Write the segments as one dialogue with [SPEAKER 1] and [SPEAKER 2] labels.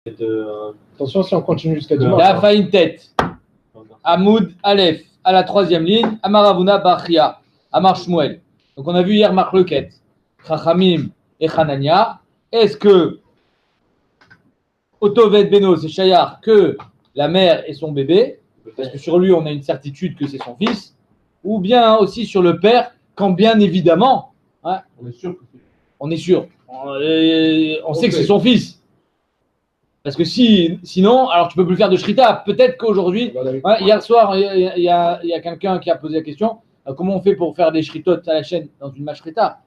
[SPEAKER 1] Attention si on continue jusqu'à dimanche.
[SPEAKER 2] La faïne tête. Hamoud Aleph, à la troisième ligne. Amaravuna Bachia, Amar Shmuel. Donc on a vu hier Marc Lequette, Chachamim et Hanania. Est-ce que Otoved Beno, c'est Shayar, que la mère et son bébé, parce que sur lui on a une certitude que c'est son fils, ou bien aussi sur le père, quand bien évidemment, hein, on est sûr, on sait que c'est son fils. Parce que sinon, alors tu peux plus faire de shrita. Peut-être qu'aujourd'hui, hein, hier soir, il y a quelqu'un qui a posé la question, comment on fait pour faire des shritotes à la chaîne dans une mashrita?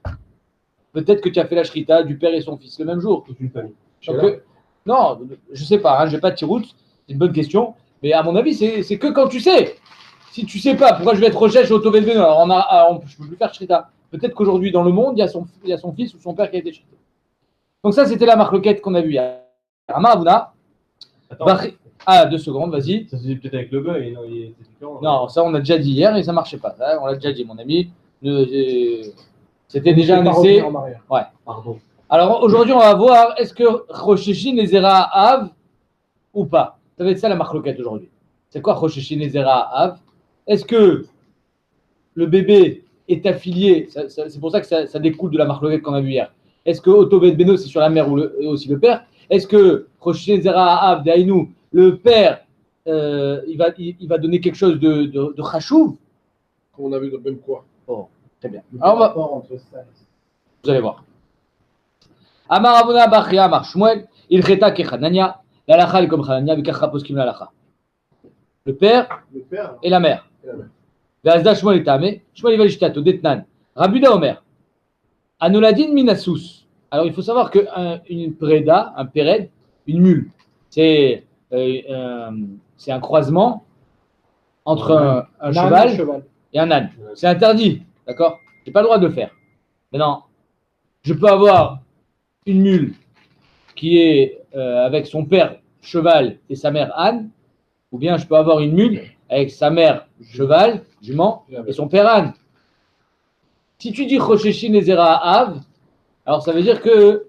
[SPEAKER 2] Peut-être que tu as fait la shrita du père et son fils le même jour.
[SPEAKER 3] Toute une famille.
[SPEAKER 2] Non, je sais pas, hein, je n'ai pas de tiroute, c'est une bonne question. Mais à mon avis, c'est que quand tu sais. Si tu sais pas, pourquoi je vais être recherche au Tovel Beno? Alors, je ne peux plus faire shrita. Peut-être qu'aujourd'hui, dans le monde, il y a son fils ou son père qui a été shrita. Donc ça, c'était la marloquette qu'on a vue hier. Amaravuna. Ah, 2 secondes, vas-y.
[SPEAKER 3] Ça se dit peut-être avec le goy, non, c'est différent.
[SPEAKER 2] Non, ça on a déjà dit hier et ça marchait pas. On l'a déjà dit, mon ami. C'était déjà un essai. Ouais.
[SPEAKER 3] Pardon.
[SPEAKER 2] Alors aujourd'hui, on va voir est-ce que Rosheshin et Zera Av ou pas. Ça va être ça la marloquette aujourd'hui. C'est quoi Rosheshin et Zera Av? Est-ce que le bébé est affilié? C'est pour ça que ça découle de la marloquette qu'on a vue hier. Est-ce que Otoved Beno c'est sur la mère ou aussi le père? Est-ce que Rosheshin Zera Av d'Aïnou, le père, il va donner quelque chose de chachouv?
[SPEAKER 1] On a vu de même quoi.
[SPEAKER 2] Oh, très bien. Alors, vous allez voir. Amar Avuna Bachia Amar Shmuel, il cheta kechanania, l'alacha est comme chanania, v'kachra poskim l'alacha. Le père et la mère. Ve'azda Shmuel etame, Shmuel il va l'ishtato, detnan. Rabuda Omer, anoladin minasus. Alors il faut savoir qu'une preda, un péred, une mule, c'est un croisement entre un cheval et un âne. C'est interdit, d'accord? Je n'ai pas le droit de le faire. Maintenant, je peux avoir une mule qui est avec son père cheval et sa mère âne, ou bien je peux avoir une mule avec sa mère cheval, jument, et son père âne. Si tu dis Rosheshin et Zera Av, alors ça veut dire que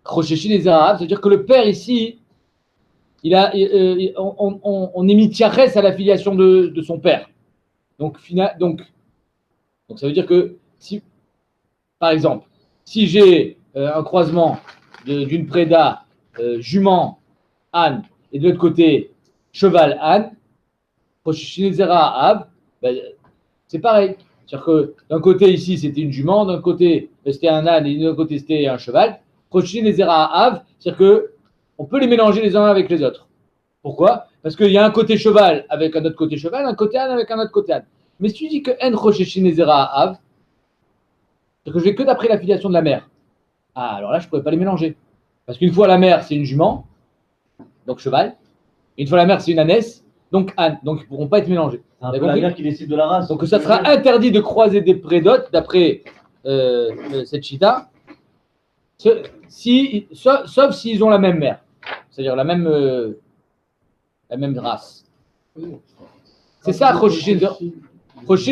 [SPEAKER 2] Rosheshin et Zera Av, ça veut dire que le père ici, on est mis tiaches à la filiation de son père. Donc ça veut dire que si, par exemple, si j'ai un croisement d'une préda jument âne et de l'autre côté cheval âne, ben, c'est pareil. C'est-à-dire que d'un côté ici c'était une jument, d'un côté c'était un âne et de l'autre côté c'était un cheval. C'est-à-dire que on peut les mélanger les uns avec les autres. Pourquoi? Parce qu'il y a un côté cheval avec un autre côté cheval, un côté âne avec un autre côté âne. Mais si tu dis que En Rosheshin et Zera Av, c'est que je vais que d'après l'affiliation de la mère. Ah, alors là, je ne pourrais pas les mélanger. Parce qu'une fois la mère, c'est une jument, donc cheval. Une fois la mère, c'est une ânesse, donc âne. Donc ils ne pourront pas être mélangés.
[SPEAKER 3] C'est un peu la mère qui décide de la race.
[SPEAKER 2] Donc ça sera interdit de croiser des prédotes d'après cette chita, sauf s'ils ont la même mère. C'est-à-dire la même race. C'est ça, Rosheshin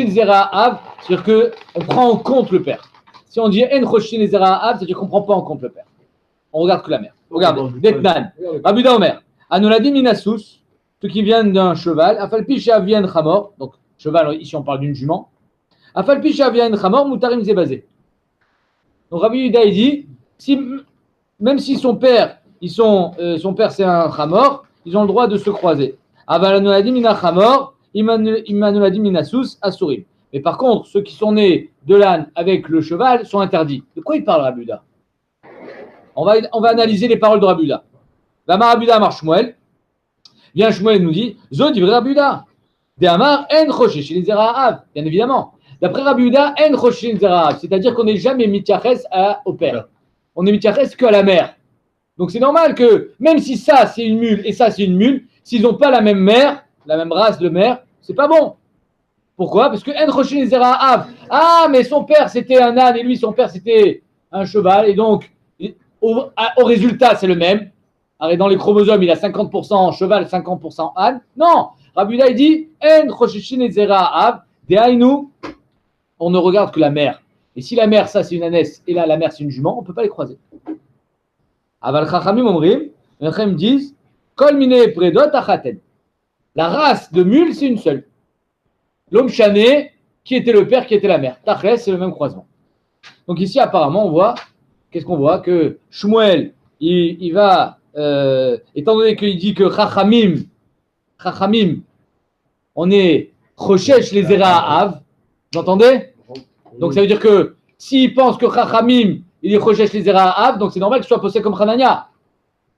[SPEAKER 2] Zera Av, c'est-à-dire qu'on prend en compte le père. Si on dit En Rosheshin Zera Av, c'est-à-dire qu'on ne prend pas en compte le père. On regarde que la mère. Regarde, Detnan, Rabuda Omer, Anoladi Minasus, ceux qui viennent d'un cheval, Afalpisha vient Chamor, donc cheval, ici on parle d'une jument, Afalpisha vient Chamor, Moutarim Zebazé. Donc Rabbi Yuda il dit, même si son père, son père c'est un Chamor, ils ont le droit de se croiser. Aval Anoladi Mina Chamor, Imanoladi Minasus, Asurim. Mais par contre, ceux qui sont nés de l'âne avec le cheval sont interdits. De quoi il parle Rabbi Yuda? On va analyser les paroles de Rabbi Yuda. Lama Rabbi Yuda Amar Shmuel. Bien Shmuel nous dit Zod Ivre Rabbi Yuda. De Amar En Rosheshin Zera Av. Bien évidemment. D'après Rabbi Yuda, En Rosheshin Zera Av. C'est-à-dire qu'on n'est jamais mitiaches au père. On est mitiaches qu'à la mère. Donc c'est normal que, même si ça c'est une mule et ça c'est une mule, s'ils n'ont pas la même mère, la même race de mère, c'est pas bon. Pourquoi? Parce que En Rosheshin Zera Av. Ah, mais son père c'était un âne et lui son père c'était un cheval. Et donc, au résultat, c'est le même. Alors, dans les chromosomes, il a 50% cheval, 50% âne. Non, Rabbi Yuda, il dit En Rosheshin et Zera Av, Dehainu, on ne regarde que la mère. Et si la mère, ça c'est une ânesse, et là la mère c'est une jument, on ne peut pas les croiser. Aval Chachamim Omrim, les Chachamim disent, Kol mine predot achaten. La race de mule, c'est une seule. L'homme chané, qui était le père, qui était la mère. Tachles, c'est le même croisement. Donc ici, apparemment, on voit, qu'est-ce qu'on voit? Que Shmuel, il va, étant donné qu'il dit que Chachamim, on est Choshesh les Zera Av, vous entendez? Donc ça veut dire que s'il pense que Chachamim, il est Choshesh les Zera Av, donc c'est normal que je sois posé comme Hanania.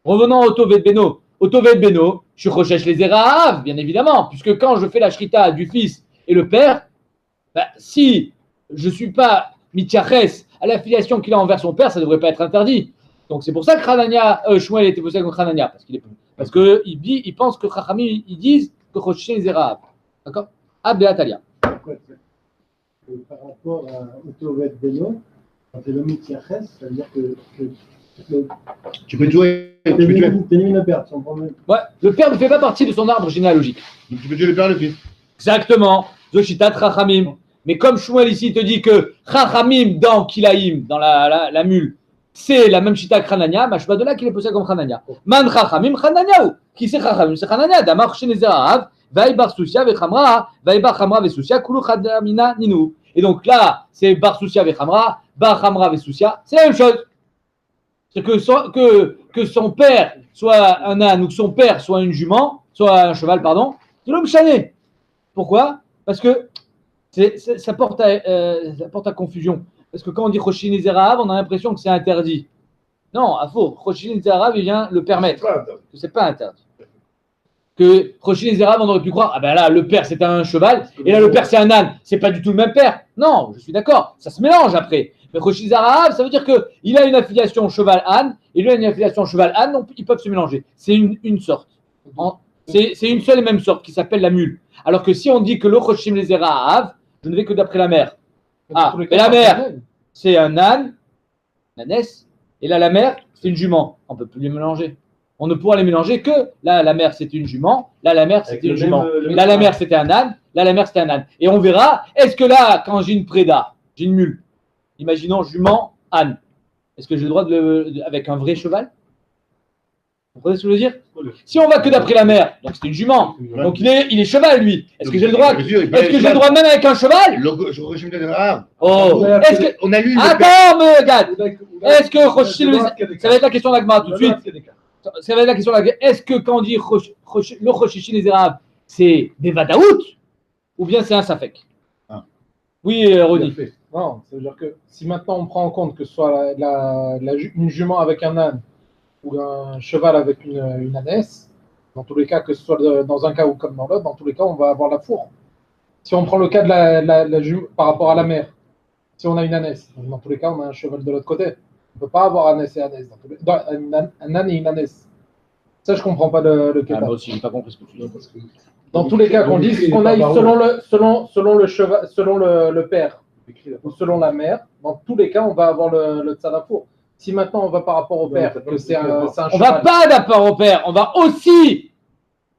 [SPEAKER 2] Revenons au Tovet Beno. Au Tovet Beno, je suis Choshesh les Zera Av, bien évidemment, puisque quand je fais la shrita du fils et le père, ben, si je ne suis pas Mityaches à l'affiliation qu'il a envers son père, ça ne devrait pas être interdit. Donc c'est pour ça que Shmuel était posé comme Hanania, parce qu'il pense que Chachamim, ils disent que Choshesh les Zera Av. D'accord? Abdeatalia.
[SPEAKER 4] Par rapport au Tovet Beno, quand c'est le Mityaches, ça veut dire que
[SPEAKER 5] Tu peux tuer. Tu peux tuer.
[SPEAKER 4] t'élimines le père, sans problème.
[SPEAKER 2] Ouais, le père ne fait pas partie de son arbre généalogique.
[SPEAKER 5] Tu peux tuer le père et le fils.
[SPEAKER 2] Exactement. Zoshitat Chachamim. Mais comme Shmuel ici te dit que Chachamim dans Kilaïm, dans la mule, c'est la même chita que Hanania, bah, je vois de là qu'il est posé comme Hanania. Man Chachamim Hanania. Qui c'est Chachamim? C'est Hanania. Damar Shenezerav, Vaïbar Sousia Vechamra, Vaïbar Chamra Vesousia, Kulu Chadamina Ninou. Et donc là, c'est Bar Sousia Vechamra, Bar Chamra Vesousia, c'est la même chose. C'est que son père soit un âne ou que son père soit une jument, soit un cheval, pardon, c'est l'homme chané. Pourquoi? Parce que ça porte à confusion. Parce que quand on dit Choshin Zerav, on a l'impression que c'est interdit. Non, à faux. Choshin Zerav, il vient le permettre. Que c'est pas interdit. Que Choshin Zerav, on aurait pu croire, ah ben là, le père c'est un cheval, et là le père c'est un âne. C'est pas du tout le même père. Non, je suis d'accord. Ça se mélange après. Mais Choshin Zerav, ça veut dire qu'il a une affiliation cheval-âne, et lui a une affiliation cheval-âne, donc ils peuvent se mélanger. C'est une sorte. C'est une seule et même sorte qui s'appelle la mule. Alors que si on dit que le Choshin Zerav, je ne vais que d'après la mère. Ah, et la mère, c'est un âne, une ânesse, et là la mère, c'est une jument. On ne peut plus les mélanger. On ne pourra les mélanger que là la mère c'était une jument, là la mère c'était une jument, là la mère c'était un âne, là la mère c'était un âne. Et on verra, est-ce que là, quand j'ai une préda, j'ai une mule, imaginons jument, âne, est-ce que j'ai le droit avec un vrai cheval? Vous comprenez ce que je veux dire? Si on va que d'après la mère, donc c'est une jument, donc il est cheval lui. Est-ce que j'ai le droit? Est-ce que j'ai le droit même avec un cheval? Oh, est-ce que
[SPEAKER 5] on a lu.
[SPEAKER 2] attends, mais regarde, est-ce que ça va être la question d'Agma tout de suite. Ça va être la question d'Agma. Est-ce que quand on dit le Choshishin les Arabes, c'est des Vadaout ou bien c'est un Safek? Oui, Rodi.
[SPEAKER 1] Non, ça veut dire que si maintenant on prend en compte que ce soit une jument avec un âne ou un cheval avec une ânesse, dans tous les cas, que ce soit dans un cas ou comme dans l'autre, dans tous les cas, on va avoir la fourre. Si on prend le cas de la jument par rapport à la mère, si on a une ânesse, dans tous les cas, on a un cheval de l'autre côté. On ne peut pas avoir ânesse et ânesse. Un âne et une ânesse. Ça, je ne comprends pas le cas.
[SPEAKER 2] Moi aussi, je n'ai pas compris ce que tu dis.
[SPEAKER 1] Dans tous les cas, qu'on dise qu'on aille selon le cheval, selon le père ou selon la mère, dans tous les cas, on va avoir le tzadafour. Si maintenant on va par rapport au père, que c'est un cheval.
[SPEAKER 2] On ne va pas d'apport au père, on va aussi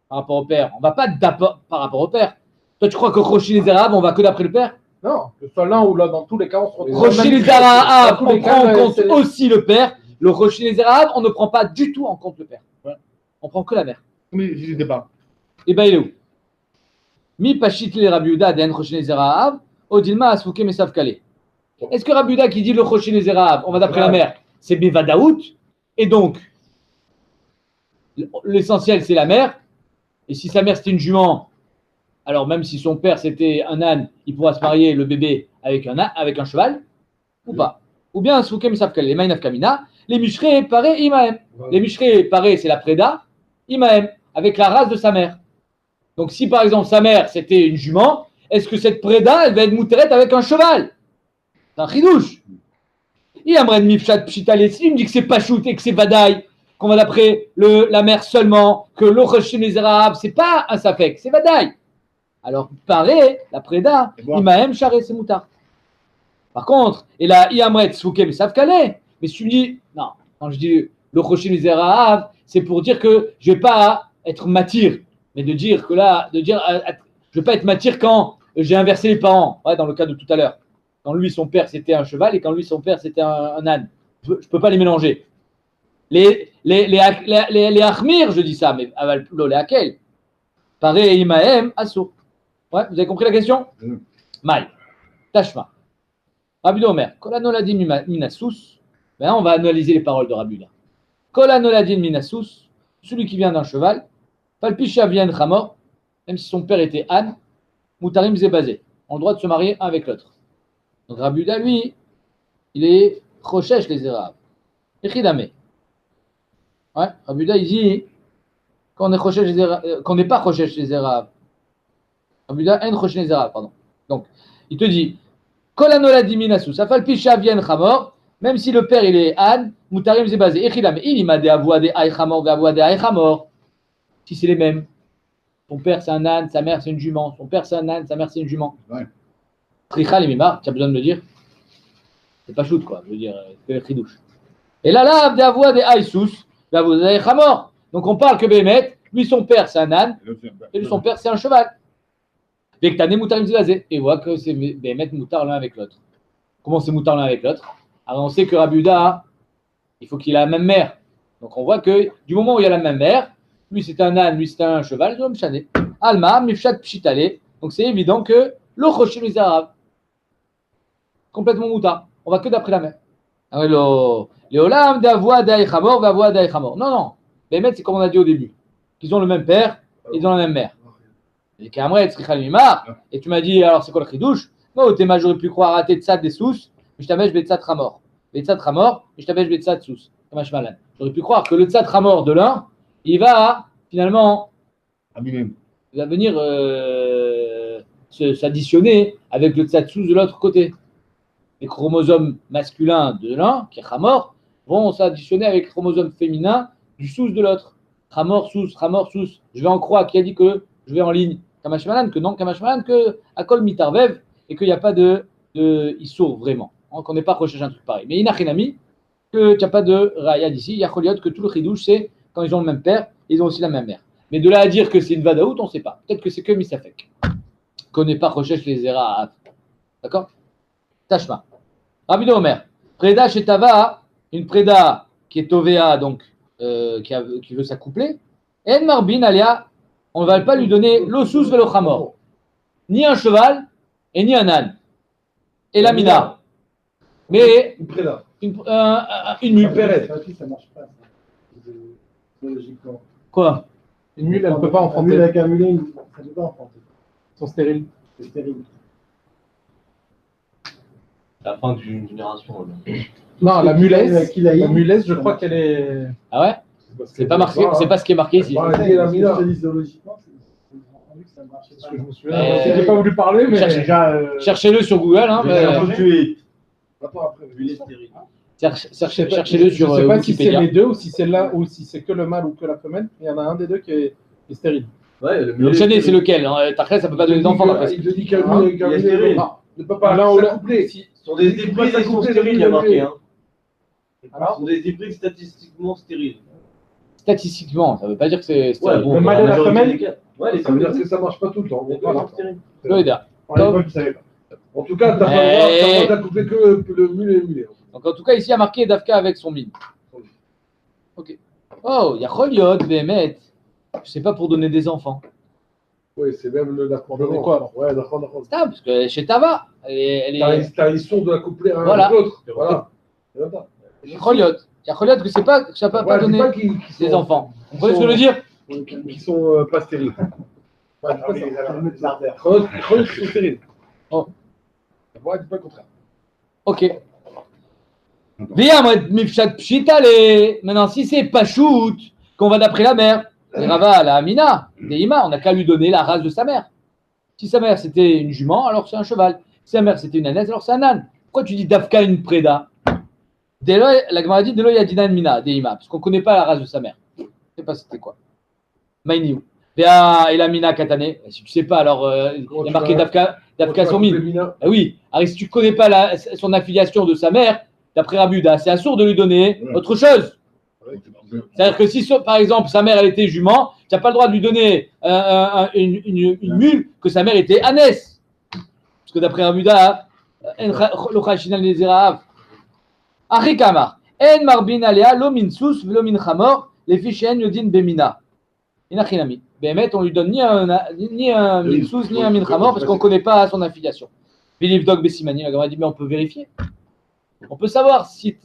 [SPEAKER 2] par rapport au père. On ne va pas d'apport par rapport au père. Toi, tu crois que Choshin les Arabes, on va que d'après le père?
[SPEAKER 1] Non, que ce soit l'un ou l'autre, dans tous les cas, on se retrouve.
[SPEAKER 2] Choshin les Arabes, on prend en compte aussi le père. Le Choshin les Arabes, on ne prend pas du tout en compte le père. On prend que la mère.
[SPEAKER 5] Mais je sais pas.
[SPEAKER 2] Et ben il est où? Mi pashit le Rabbi Yehuda den Choshin les Arabes, odilma asfuke mesav kale. Est-ce que Rabbi Yehuda qui dit le Choshin les Arabes, on va d'après la mère, c'est Bevadaout, et donc l'essentiel c'est la mère, et si sa mère c'était une jument, alors même si son père c'était un âne, il pourra se marier le bébé avec un cheval, ou pas. Ou bien Soukem Savkal, les Maïnaf Kamina, les Mishré paré Imaem. Les Mishré paré c'est la Préda, Imaem, avec la race de sa mère. Donc si par exemple sa mère c'était une jument, est-ce que cette Préda elle va être mouterette avec un cheval? C'est un chidouche. Il aimerait Mifshat Pshitale, si il me dit que c'est Pachout et que c'est Vadaï, qu'on va d'après la mère seulement, que l'Ochashim les Arabes, c'est pas un Safek, c'est Vadaï. Alors, pareil, la Préda, Imaem Charé, c'est Moutard. Par contre, et là, Iamret Soukem Savkale, mais si tu me dis, non, quand je dis l'Ochashim les Arabes, c'est pour dire que je ne vais pas être matir, mais de dire que là, je ne vais pas être matir quand j'ai inversé les parents, ouais, dans le cas de tout à l'heure. Quand lui, son père, c'était un cheval et quand lui, son père, c'était un âne. Je ne peux pas les mélanger. les achmir, je dis ça, mais aval lo les akel. Pareil, imaem, asso. Ouais, vous avez compris la question? Mal. Tashma. Rabbi Omer, Kolanoladim minasus. Maintenant, on va analyser les paroles de Rabbi Uda. Kolanoladim minasus, celui qui vient d'un cheval, Palpisha vient de Chamor, même si son père était âne, Moutarim zébazé. On a le droit de se marier un avec l'autre. Donc Rabbi Uda, lui, il est Rochesh les Érabes. Echidame. Ouais, Rabbi Uda, il dit qu'on n'est pas Rochesh les Érabes. Rabbi Uda, en Rochesh les Érabes, pardon. Donc, il te dit, Kolanoladim minasus, Palpisha vient de Chamor, même si le père il est âne, Moutarim zébazé. Echidame. Il m'a dit avoué des Aïchamor, avoué des Aïchamor. Si c'est les mêmes. Ton père c'est un âne, sa mère c'est une jument. Son père c'est un âne, sa mère c'est une jument. Tricha les mimar, tu as besoin de me dire. C'est pas shoot quoi, je veux dire, c'est le chidouche. Et là, d'avoua des aïsous, d'avoua des aïchamor. Donc on parle que Bémet, lui son père c'est un âne, et lui son père c'est un cheval. Vectané moutarim zilazé. Et voit que c'est Bémet moutard l'un avec l'autre. Comment c'est moutard l'un avec l'autre? Alors on sait que Rabbi Uda, il faut qu'il ait la même mère. Donc on voit que du moment où il y a la même mère, lui c'est un âne, lui c'est un cheval, je vais me chaner. Alma, mifshat pshitale. Donc c'est évident que l'ochoshim les arabes. Complètement mouta. On va que d'après la mère. Léolam d'avoua d'aïchamor, d'avoua d'aïchamor. Non. Les maîtres, c'est comme on a dit au début. Ils ont le même père, ils ont la même mère. Et Kamret, et tu m'as dit, alors c'est quoi le chidouche? Non, t'es j'aurais pu croire à tes tsad des sous, mais je t'avais betzat ramor. Betzat ramor, et je t'avais betzat sous. J'aurais pu croire que le tsad ramor de l'un, il va finalement, il va venir s'additionner avec le tsatsous de l'autre côté. Les chromosomes masculins de l'un, qui est Hamor, vont s'additionner avec les chromosomes féminins du sous de l'autre. Hamor, sous. Je vais en croire qui a dit que je vais en ligne. Kamashmalan, que non, Kamashmalan, que Akol Mitarvev, et qu'il n'y a pas de Issour vraiment. Qu'on n'est pas recherché un truc pareil. Mais Inachinami, que tu n'as pas de Raya d'ici. Il y a Choliot que tout le chidouche, c'est quand ils ont le même père, ils ont aussi la même mère. Mais de là à dire que c'est une Vadaout, on ne sait pas. Peut-être que c'est que Misafek. Qu'on n'est pas recherche les Zera. D'accord? Tashma. Rabbi Omer. Preda chez Tava, une Preda qui est Tovea, donc qui veut s'accoupler. En Marbin, Alia, on ne va pas lui donner l'osus velo chamor. Ni un cheval et ni un âne. Et la mina. Mais
[SPEAKER 5] Une préda.
[SPEAKER 2] une mule.
[SPEAKER 4] Ça marche pas. Logiquement.
[SPEAKER 2] Quoi?
[SPEAKER 1] Une mule, elle ne peut pas
[SPEAKER 4] Un
[SPEAKER 1] enfanter.
[SPEAKER 4] mule avec un mulet, ça ne peut pas enfanter.
[SPEAKER 1] Ils sont stériles.
[SPEAKER 4] C'est stérile.
[SPEAKER 3] La fin d'une génération. Là.
[SPEAKER 1] Non, la mulesse,
[SPEAKER 4] Qui l'a eu,
[SPEAKER 1] je crois qu'elle est.
[SPEAKER 2] Ah ouais? C'est pas marqué, c'est pas ce qui est marqué ici.
[SPEAKER 4] Logiquement, c'est entendu que ça marchait
[SPEAKER 1] Parce
[SPEAKER 4] pas.
[SPEAKER 1] que je me souviens. J'ai pas voulu parler, mais.
[SPEAKER 2] Cherchez-le sur Google. Hein, cherchez-le
[SPEAKER 1] Je
[SPEAKER 2] sur
[SPEAKER 1] ne sais pas si c'est
[SPEAKER 2] Wikipédia.
[SPEAKER 1] les deux ou si c'est l'un ou si c'est que le mâle ou que la femelle. Il y en a un des deux qui est stérile.
[SPEAKER 3] Ouais,
[SPEAKER 2] Le chaîné, c'est lequel? Après, ça peut pas donner d'enfant.
[SPEAKER 5] Il te dit qu'un mule
[SPEAKER 3] il est stérile.
[SPEAKER 5] ne peut pas
[SPEAKER 1] L'un ou l'autre.
[SPEAKER 5] s'accoupler.
[SPEAKER 3] Ce sont des hybrides qui sont stériles, il y a marqué. Hein.
[SPEAKER 1] Alors
[SPEAKER 3] Ce sont des hybrides statistiquement stériles.
[SPEAKER 2] Statistiquement, ça veut pas dire que c'est.
[SPEAKER 1] le mâle et la femelle.
[SPEAKER 3] Ouais, les
[SPEAKER 5] Ça veut dire que ça marche pas tout le temps.
[SPEAKER 3] les deux
[SPEAKER 5] Voilà.
[SPEAKER 3] sont stériles.
[SPEAKER 2] Loïda.
[SPEAKER 5] À l'époque, ils savaient pas. En tout cas, t'as pas le droit d'accoupler que le mulet et le mulet.
[SPEAKER 2] Donc en tout cas, ici, il y a marqué Dafka avec son mine. Ok. Oh, il y a Choliot, Bémet. Je sais pas pour donner des enfants.
[SPEAKER 5] Oui, c'est même
[SPEAKER 1] Donner quoi, alors?
[SPEAKER 5] Ouais, d'accord.
[SPEAKER 2] Ça, parce que chez Tava, elle est.
[SPEAKER 5] T'as l'histoire de l'accoupler un
[SPEAKER 2] Voilà.
[SPEAKER 5] avec l'autre. Voilà.
[SPEAKER 2] Choliot. Il y a Choliot que c'est pas, que ça peut pas donner des enfants. Vous comprenez ce que je veux dire?
[SPEAKER 5] Qui sont pas stériles.
[SPEAKER 4] Ouais, je pense que ça va mettre l'artère.
[SPEAKER 5] Chroniques qui sont stériles.
[SPEAKER 2] Oh.
[SPEAKER 5] Ouais, dis pas le contraire.
[SPEAKER 2] Ok. Viens, moi, Mifshat Pshitale. Maintenant, si c'est pas shoot, qu'on va d'après la mère, et Rava, la Amina, Deima, on n'a qu'à lui donner la race de sa mère. Si sa mère c'était une jument, alors c'est un cheval. Si sa mère c'était une ânesse, alors c'est un âne. Pourquoi tu dis Dafka une préda? La Gemara dit Deloy Adina Mina, Deima, parce qu'on ne connaît pas la race de sa mère. Je ne sais pas c'était quoi. Maïniou. Et la Mina Katane. Si tu ne sais pas, alors il y a marqué Dafka son mine. Ah oui, alors si tu ne connais pas son affiliation de sa mère, d'après Rabuda, c'est assourd de lui donner autre chose. C'est-à-dire que si, par exemple, sa mère elle était jument, tu n'as pas le droit de lui donner une mule que sa mère était ânesse. Parce que d'après Rabuda, Arikamar, En marbin alea, lo min sus, lo min chamor, les fichén yodin bemina. Inachinami. Bémet, on lui donne ni un min sus, ni un min chamor, parce qu'on ne connaît pas son affiliation. Philippe Dog Bessimani, la Gemara dit, mais on peut vérifier. On peut savoir si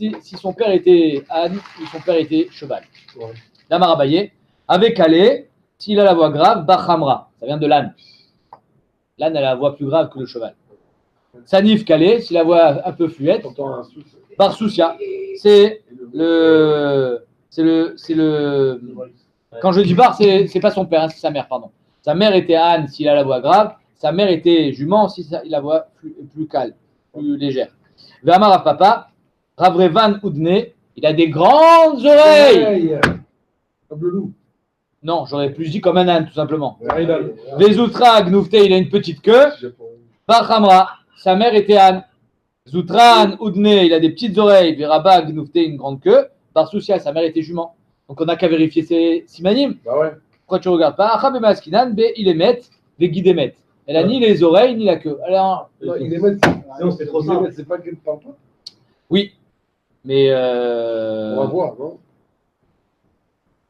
[SPEAKER 2] son père était âne ou son père était cheval.
[SPEAKER 5] Ouais.
[SPEAKER 2] La Marabaye, avec Alé, s'il a la voix grave, Bachamra, ça vient de l'âne. L'âne a la voix plus grave que le cheval. Sanif Kalé, s'il a la voix un peu fluette, Barsousia, c'est le. Quand je dis bar, c'est pas son père, hein, c'est sa mère, pardon. Sa mère était âne s'il a la voix grave, sa mère était jument s'il a la voix plus calme, plus légère. Vamar papa, Ravrevan Oudne, il a des grandes oreilles.
[SPEAKER 5] Comme le loup.
[SPEAKER 2] Non, j'aurais plus dit comme un âne, tout simplement. Vezoutra Gnoufte, il a une petite queue. Bachamra, sa mère était âne. Zoutran Oudne, il a des petites oreilles. Veraba Gnoufte, une grande queue. Barsousia, sa mère était jument. Donc on n'a qu'à vérifier ses simanim.
[SPEAKER 5] Bah ouais.
[SPEAKER 2] Pourquoi tu ne regardes pas? Achab Maskinan, B, il émet, B, guidémet. Elle a ni les oreilles, ni la queue. Alors,
[SPEAKER 5] Il est mettre.
[SPEAKER 3] Sinon, c'est trop simple.
[SPEAKER 5] C'est pas qu'elle parle pas.
[SPEAKER 2] oui, mais
[SPEAKER 5] On va voir, non?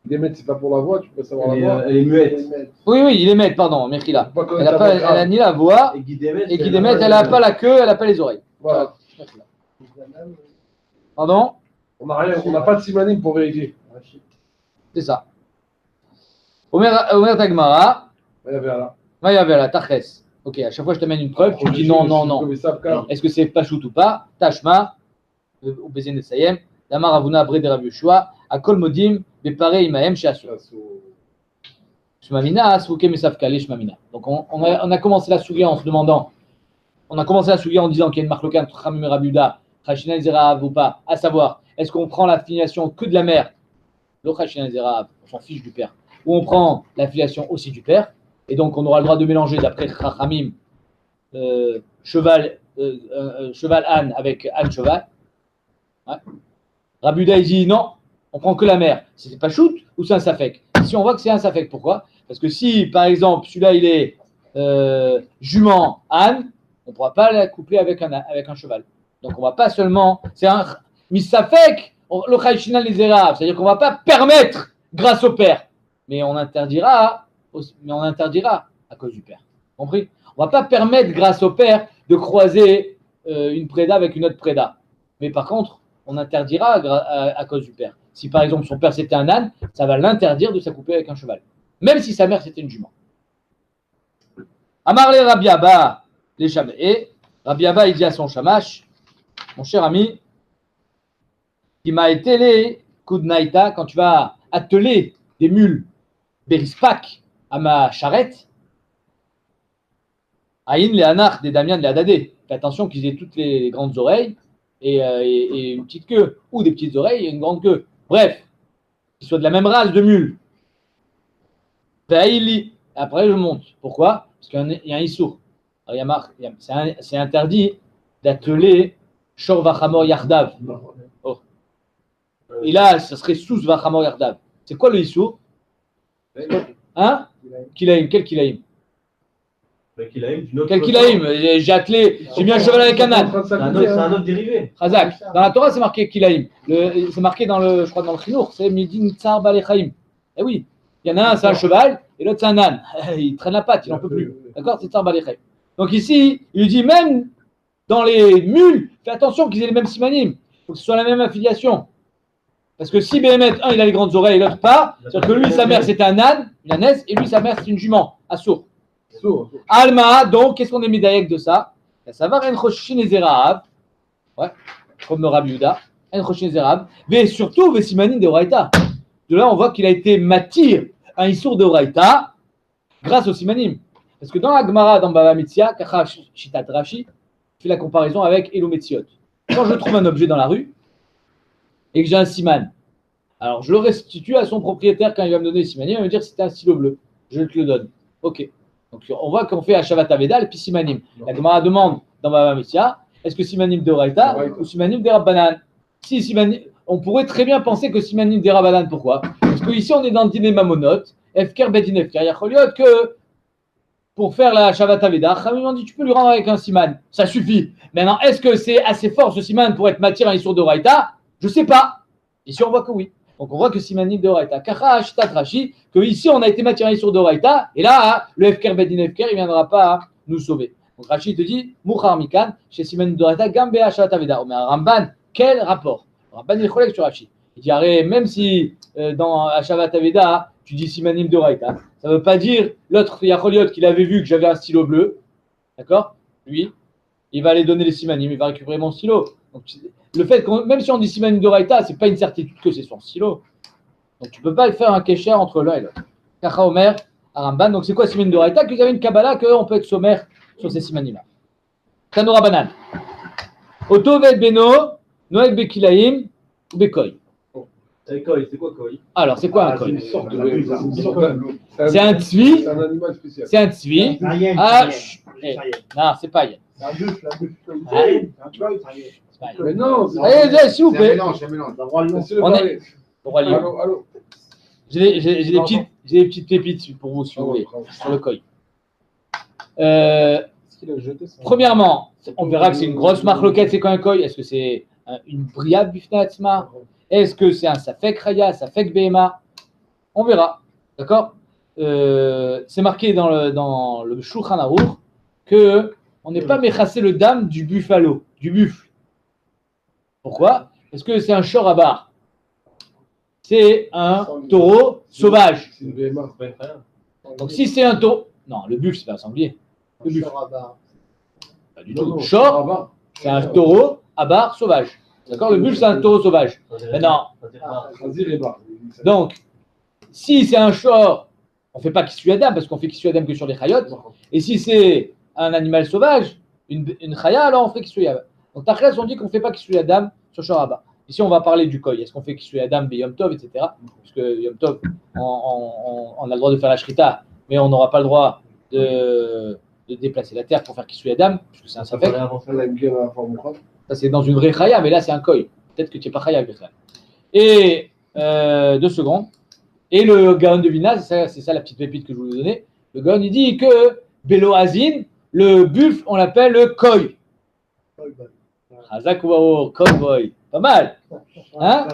[SPEAKER 5] Il est mettre, c'est pas pour la voix, tu peux savoir la voix.
[SPEAKER 3] Elle est muette.
[SPEAKER 2] oui, il émet, pardon, Mechila. Elle a ni la voix,
[SPEAKER 3] Et Guidémet,
[SPEAKER 2] et guidémet, elle n'a pas la queue, elle n'a pas les oreilles.
[SPEAKER 5] Voilà.
[SPEAKER 2] Pardon?
[SPEAKER 5] On n'a pas de simanim pour vérifier.
[SPEAKER 2] C'est ça. Omer Tagmara,
[SPEAKER 5] Il y avait là.
[SPEAKER 2] Mayavela, Taches. Ok, à chaque fois que je t'amène une preuve, tu dis non. Est-ce que c'est Pachout ou pas? Tashma, ou Bezin de Sayem, Damar Avuna, Abré de Rabbi Yoshua, Akol Modim, Bepare Imaem, Shasu. Shmamina, Asouke Mesav Kale, Shmamina. Donc on a commencé la souga en se demandant, on a commencé la souga en disant qu'il y a une marloquin entre Khamim et Rabbi Yehuda, Chachinel Zerahav ou pas, à savoir, est-ce qu'on prend la filiation que de la mère, le Chachinel Zerahav, on s'en fiche du père, ou on prend la filiation aussi du père, et donc on aura le droit de mélanger d'après Chachamim, cheval âne avec âne cheval. Ouais. Rabbi Yehuda il dit non, on prend que la mère. C'est pas shoot ou c'est un safek? Si on voit que c'est un safek, pourquoi? Parce que si par exemple celui-là il est jument âne, on ne pourra pas la coupler avec un cheval. Donc on va pas seulement, c'est un misafek, le chaïchinal les érabes, c'est-à-dire qu'on va pas permettre grâce au père, mais on interdira à cause du père. Compris? On va pas permettre grâce au père de croiser une préda avec une autre préda. Mais par contre, on interdira à cause du père. Si par exemple son père c'était un âne, ça va l'interdire de s'accoupler avec un cheval. Même si sa mère c'était une jument. Amar le Rabbi Abba, les Shamash. Et Rabbi Abba il dit à son Shamash, mon cher ami, qui m'a été les Kudnaïta, quand tu vas atteler des mules Berispak à ma charrette, Aïn les Anach, des Damian, les Adadé. Fais attention qu'ils aient toutes les grandes oreilles et une petite queue, ou des petites oreilles et une grande queue. Bref, qu'ils soient de la même race de mules. Après, je monte. Pourquoi? Parce qu'il y a un issour. C'est interdit d'atteler Shor Vachamor Yardav. Oh. Et là, ça serait sous Vachamor Yardav. C'est quoi le issour? Hein? Kilaïm. Quel Kilaïm? Quel Kilaïm? J'ai attelé, j'ai mis un cheval avec un âne.
[SPEAKER 3] C'est un autre dérivé.
[SPEAKER 2] Razak. Dans la Torah, c'est marqué Kilaïm. C'est marqué je crois dans le Chinour, c'est Midin Tsar Balechaim. Eh oui, il y en a un, c'est un cheval, et l'autre, c'est un âne. Il traîne la patte, il n'en peut plus. D'accord? C'est Tsar Balechaim. Donc ici, il lui dit même dans les mules, fais attention qu'ils aient les mêmes simanim. Il faut que ce soit la même affiliation. Parce que si Béhémet, un, il a les grandes oreilles et l'autre pas, c'est-à-dire que lui, sa mère, c'était un âne, une ânesse, et lui, sa mère, c'est une jument, assour. Alma, donc, qu'est-ce qu'on est médaillé de ça? Ça va, Renchoshin et Zerahav. Ouais, comme le Rabbi Yehuda. Renchoshin et Zerahav. Mais surtout, Vesimanin de Oraïta. De là, on voit qu'il a été matir, un issour de Oraïta, grâce au Simanim. Parce que dans la Gemara, dans Bava Metzia, Kacha Shitat Rashi, fait la comparaison avec Elo Metziot. Quand je trouve un objet dans la rue, et que j'ai un siman, alors je le restitue à son propriétaire quand il va me donner le simanim, il va me dire que c'était un stylo bleu. Je te le donne. Ok. Donc on voit qu'on fait Hashavat Aveda et puis simanim. La Gemara demande dans Bava Metzia, est-ce que simanim de Oraïta ou simanim de Rabbanan? Si simanim, on pourrait très bien penser que simanim de Rabbanan, pourquoi? Parce qu'ici on est dans le dîner Mamonot, Efker Bedin Efker. Il y a Choliot que pour faire la Hashavat Aveda, Khamim ont dit tu peux lui rendre avec un siman, ça suffit. Maintenant, est-ce que c'est assez fort ce siman pour être matière à un issour de Oraïta? Je sais pas. Ici, on voit que oui. Donc, on voit que Simanim de Oraita. Kacha Ashtat Rashi, que ici, on a été matérialisé sur Doraita, et là, le Efker Bedin Efker, il ne viendra pas nous sauver. Donc, Rashi te dit, Mouchar Mikan, chez Simanim de Doraita, Gambe Ashat Aveda. Mais Ramban, quel rapport? Ramban, il est collègue sur Rashi. Il dit, arrête, même si dans Ashavat Aveda, tu dis Simanim de Doraita, ça ne veut pas dire l'autre Yacholiot qu'il avait vu que j'avais un stylo bleu, d'accord? Lui, il va aller donner les Simanim, il va récupérer mon stylo. Donc, le fait que même si on dit Simanim d'Oraita, ce n'est pas une certitude que c'est son stylo. Donc tu ne peux pas faire un kécher entre l'un et l'autre. Kacha Omer, Aramban. Donc c'est quoi Simanim d'Oraita? Que vous avez une Kabbalah qu'on peut être sommaire sur ces Simanim-là. Tanora Banan. Otovet Beno, Noek Bekilaim, ou Bekoy.
[SPEAKER 3] C'est quoi Koi?
[SPEAKER 2] Alors c'est quoi un
[SPEAKER 5] C'est
[SPEAKER 2] Koy?
[SPEAKER 5] une sorte de.
[SPEAKER 2] C'est un tzvi.
[SPEAKER 5] C'est un animal spécial.
[SPEAKER 2] C'est un tzvi. Ah, non, c'est pas Yen.
[SPEAKER 4] C'est un buffle,
[SPEAKER 2] C'est pas Yen.
[SPEAKER 5] Mais non, c'est
[SPEAKER 2] Allez, s'il vous
[SPEAKER 6] C'est un
[SPEAKER 2] plaît.
[SPEAKER 6] mélange, c'est un mélange.
[SPEAKER 5] Laissez-le
[SPEAKER 2] On est-
[SPEAKER 5] parler.
[SPEAKER 2] Le roi lion.
[SPEAKER 5] Allô.
[SPEAKER 2] J'ai des petites pépites pour vous, si vous voulez, sur le Koy.
[SPEAKER 1] Est-ce qu'il a jeté ça?
[SPEAKER 2] Premièrement, on verra que c'est une grosse marloquette, c'est quoi un Koy? Est-ce que c'est une briade bifna atzma? Est-ce que c'est un safek raya, safek behema? On verra, d'accord? C'est marqué dans le Shulchan Aruch que on n'est pas méchassé le dam du buffalo, du buffle. Pourquoi? Parce que c'est un shor à bar. C'est un taureau sauvage.
[SPEAKER 5] C'est une VMA.
[SPEAKER 3] C'est pas une frère.
[SPEAKER 2] Donc si c'est un taureau, non, le buffle c'est pas un sanglier. Le buffle, pas du
[SPEAKER 5] Non,
[SPEAKER 2] tout.
[SPEAKER 5] non,
[SPEAKER 2] Shor,
[SPEAKER 5] là-bas.
[SPEAKER 2] c'est un taureau à bar sauvage. D'accord? Le buffle c'est un taureau sauvage. Maintenant,
[SPEAKER 5] Chazir et bar.
[SPEAKER 2] donc, si c'est un shor, on ne fait pas Kissu Adam parce qu'on fait Kissu Adam que sur les chayotes. Et si c'est un animal sauvage, une chaya, alors on fait Kissu Adam. Donc, Tachès, on dit qu'on ne fait pas Kissu Adam sur shor à bar. Ici, on va parler du koy. Est-ce qu'on fait Kissu Adam, Yom Tov, etc. Parce que Yom Tov, on a le droit de faire la shrita, mais on n'aura pas le droit de déplacer la terre pour faire Kissu Adam, puisque c'est un safek.
[SPEAKER 5] Elle a une gueule à la forme grave.
[SPEAKER 2] Ça, c'est dans une vraie chaya, mais là, c'est un koy. Peut-être que tu n'es pas chaya avec ça. Et 2 secondes. Et le Gaon de Vina, c'est ça la petite pépite que je voulais vous donner. Le Gaon, il dit que Beloazin, le buffle, on l'appelle le koy. Hazak Wao, cowboy. Pas mal. Hein?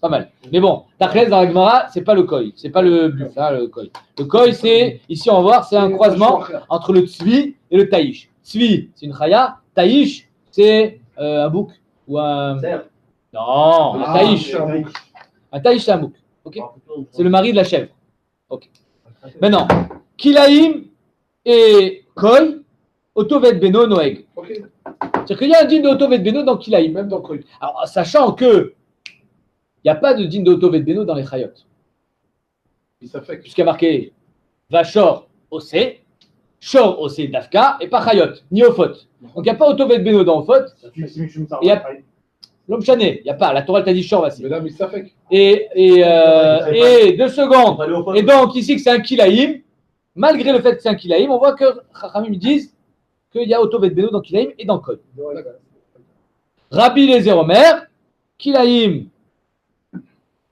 [SPEAKER 2] Pas mal. Mais bon, Tachès dans la Gemara, c'est pas le koy. C'est pas le buffle, hein, le koy. Le koy, c'est, ici on va voir, c'est un croisement entre le tzvi et le taïch. Tzvi, c'est une chaya. Taïch, c'est un bouc. Ou un.
[SPEAKER 3] Cerf.
[SPEAKER 2] Non, un taïch.
[SPEAKER 5] c'est un bouc.
[SPEAKER 2] Un taïch, c'est un bouc. Ok. C'est le mari de la chèvre. Ok. Maintenant, Kilaïm et Koy, Otovet Beno Noeg.
[SPEAKER 5] Ok.
[SPEAKER 2] C'est-à-dire qu'il y a un din de Otovet Beno dans Kilaïm.
[SPEAKER 5] Même dans Koy.
[SPEAKER 2] Alors, sachant que il n'y a pas de din de Otovet Beno dans les Chayot.
[SPEAKER 5] Et ça fait que.
[SPEAKER 2] Puisqu'il y a marqué Vachor Ose, Shor Ose Dafka, et pas Chayot, ni Ophot. Donc, il n'y a pas Otovet Beno dans Ophot. Il y a l'homme chané, il n'y a pas. La Torah t'a dit Shor Vassi.
[SPEAKER 5] Mais là, mais ça fait que.
[SPEAKER 2] Et 2 secondes. Et donc, ici, que c'est un Kilaïm, malgré le fait que c'est un Kilaïm, on voit que Chachamim disent qu'il y a Otovet Beno dans Kilaïm et dans Koy. Rabbi Lezer Omer, Kilaïm,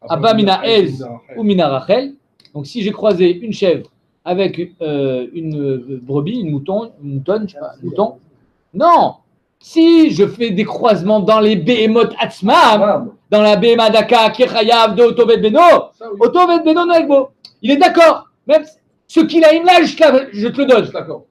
[SPEAKER 2] Abba Mina Ez ou Mina Rachel. Donc, si j'ai croisé une chèvre avec une brebis, une moutonne, je sais pas, un mouton, non. Si je fais des croisements dans les Behemoth Atzmam, dans la Behema Daka, Kechayav de Otovet Beno,
[SPEAKER 5] Ça, oui.
[SPEAKER 2] Otovet Beno Noegbo. Il est d'accord. Même ce qu'il a là, je te le donne.
[SPEAKER 5] D'accord.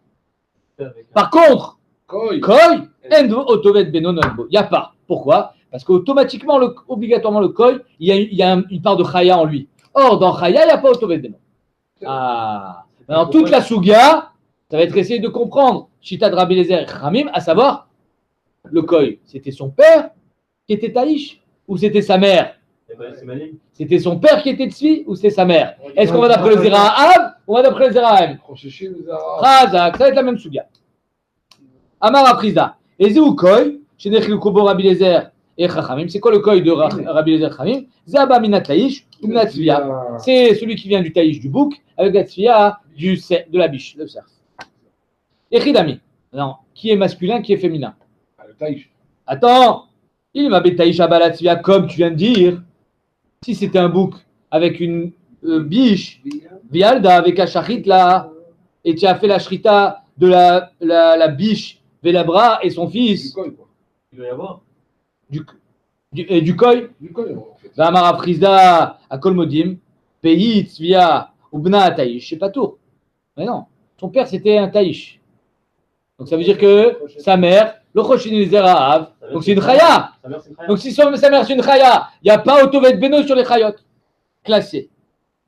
[SPEAKER 2] Par contre,
[SPEAKER 5] Koy.
[SPEAKER 2] Koy, Endo Otovet Beno Noegbo. Il n'y a pas. Pourquoi? Parce qu'automatiquement, obligatoirement, le Koy, il y a une part de Chaya en lui. Or, dans Chaya, il n'y a pas Otovet Beno. Ah. Maintenant, toute la Sugia, ça va être essayer de comprendre Shita de Rabbi Lezer Chamim, à savoir, le Koy, c'était son père qui était Taïch ou c'était sa mère? C'était son père qui était Tzvi ou c'était sa mère? Est-ce qu'on va d'après le Zera Av ou on va d'après le Zera Hem?
[SPEAKER 5] Crochechez les arabes.
[SPEAKER 2] Chazak, ça va être la même Sugia. Amar Apriza. Eze ou Koy, chez Nechil Kobo Rabbi Lezer et Chachamim. C'est quoi le Koy de Rabbi Lezer Chachamim? Zaba Mina Taïch ou Mina Tzvia. C'est celui qui vient du Taïch du bouc avec la Tzvia de la biche, le cerf. Echidami. Non, qui est masculin, qui est féminin?
[SPEAKER 5] Le taïch.
[SPEAKER 2] Attends, il m'a Taïch Abalatzvia comme tu viens de dire. Si c'était un bouc avec une biche, Vialda avec un shachit là, et tu as fait la shrita de la biche, Velabra et son
[SPEAKER 5] Du
[SPEAKER 2] fils.
[SPEAKER 5] Koy, quoi.
[SPEAKER 3] Il doit y avoir.
[SPEAKER 2] Du Koy.
[SPEAKER 5] Du Koy, en fait.
[SPEAKER 2] V'amar Frisda, à Kolmodim, Pays, Tzvia, Ubna, Taïch, c'est pas tout. Mais non, son père c'était un Taïch. Donc ça veut dire que sa mère, le Choshin Zeraav, donc c'est une Chaya.
[SPEAKER 3] Sa mère, c'est une Chaya.
[SPEAKER 2] Donc si sa mère c'est une Chaya, il n'y a pas Otovet Beno sur les Chayot. Classé.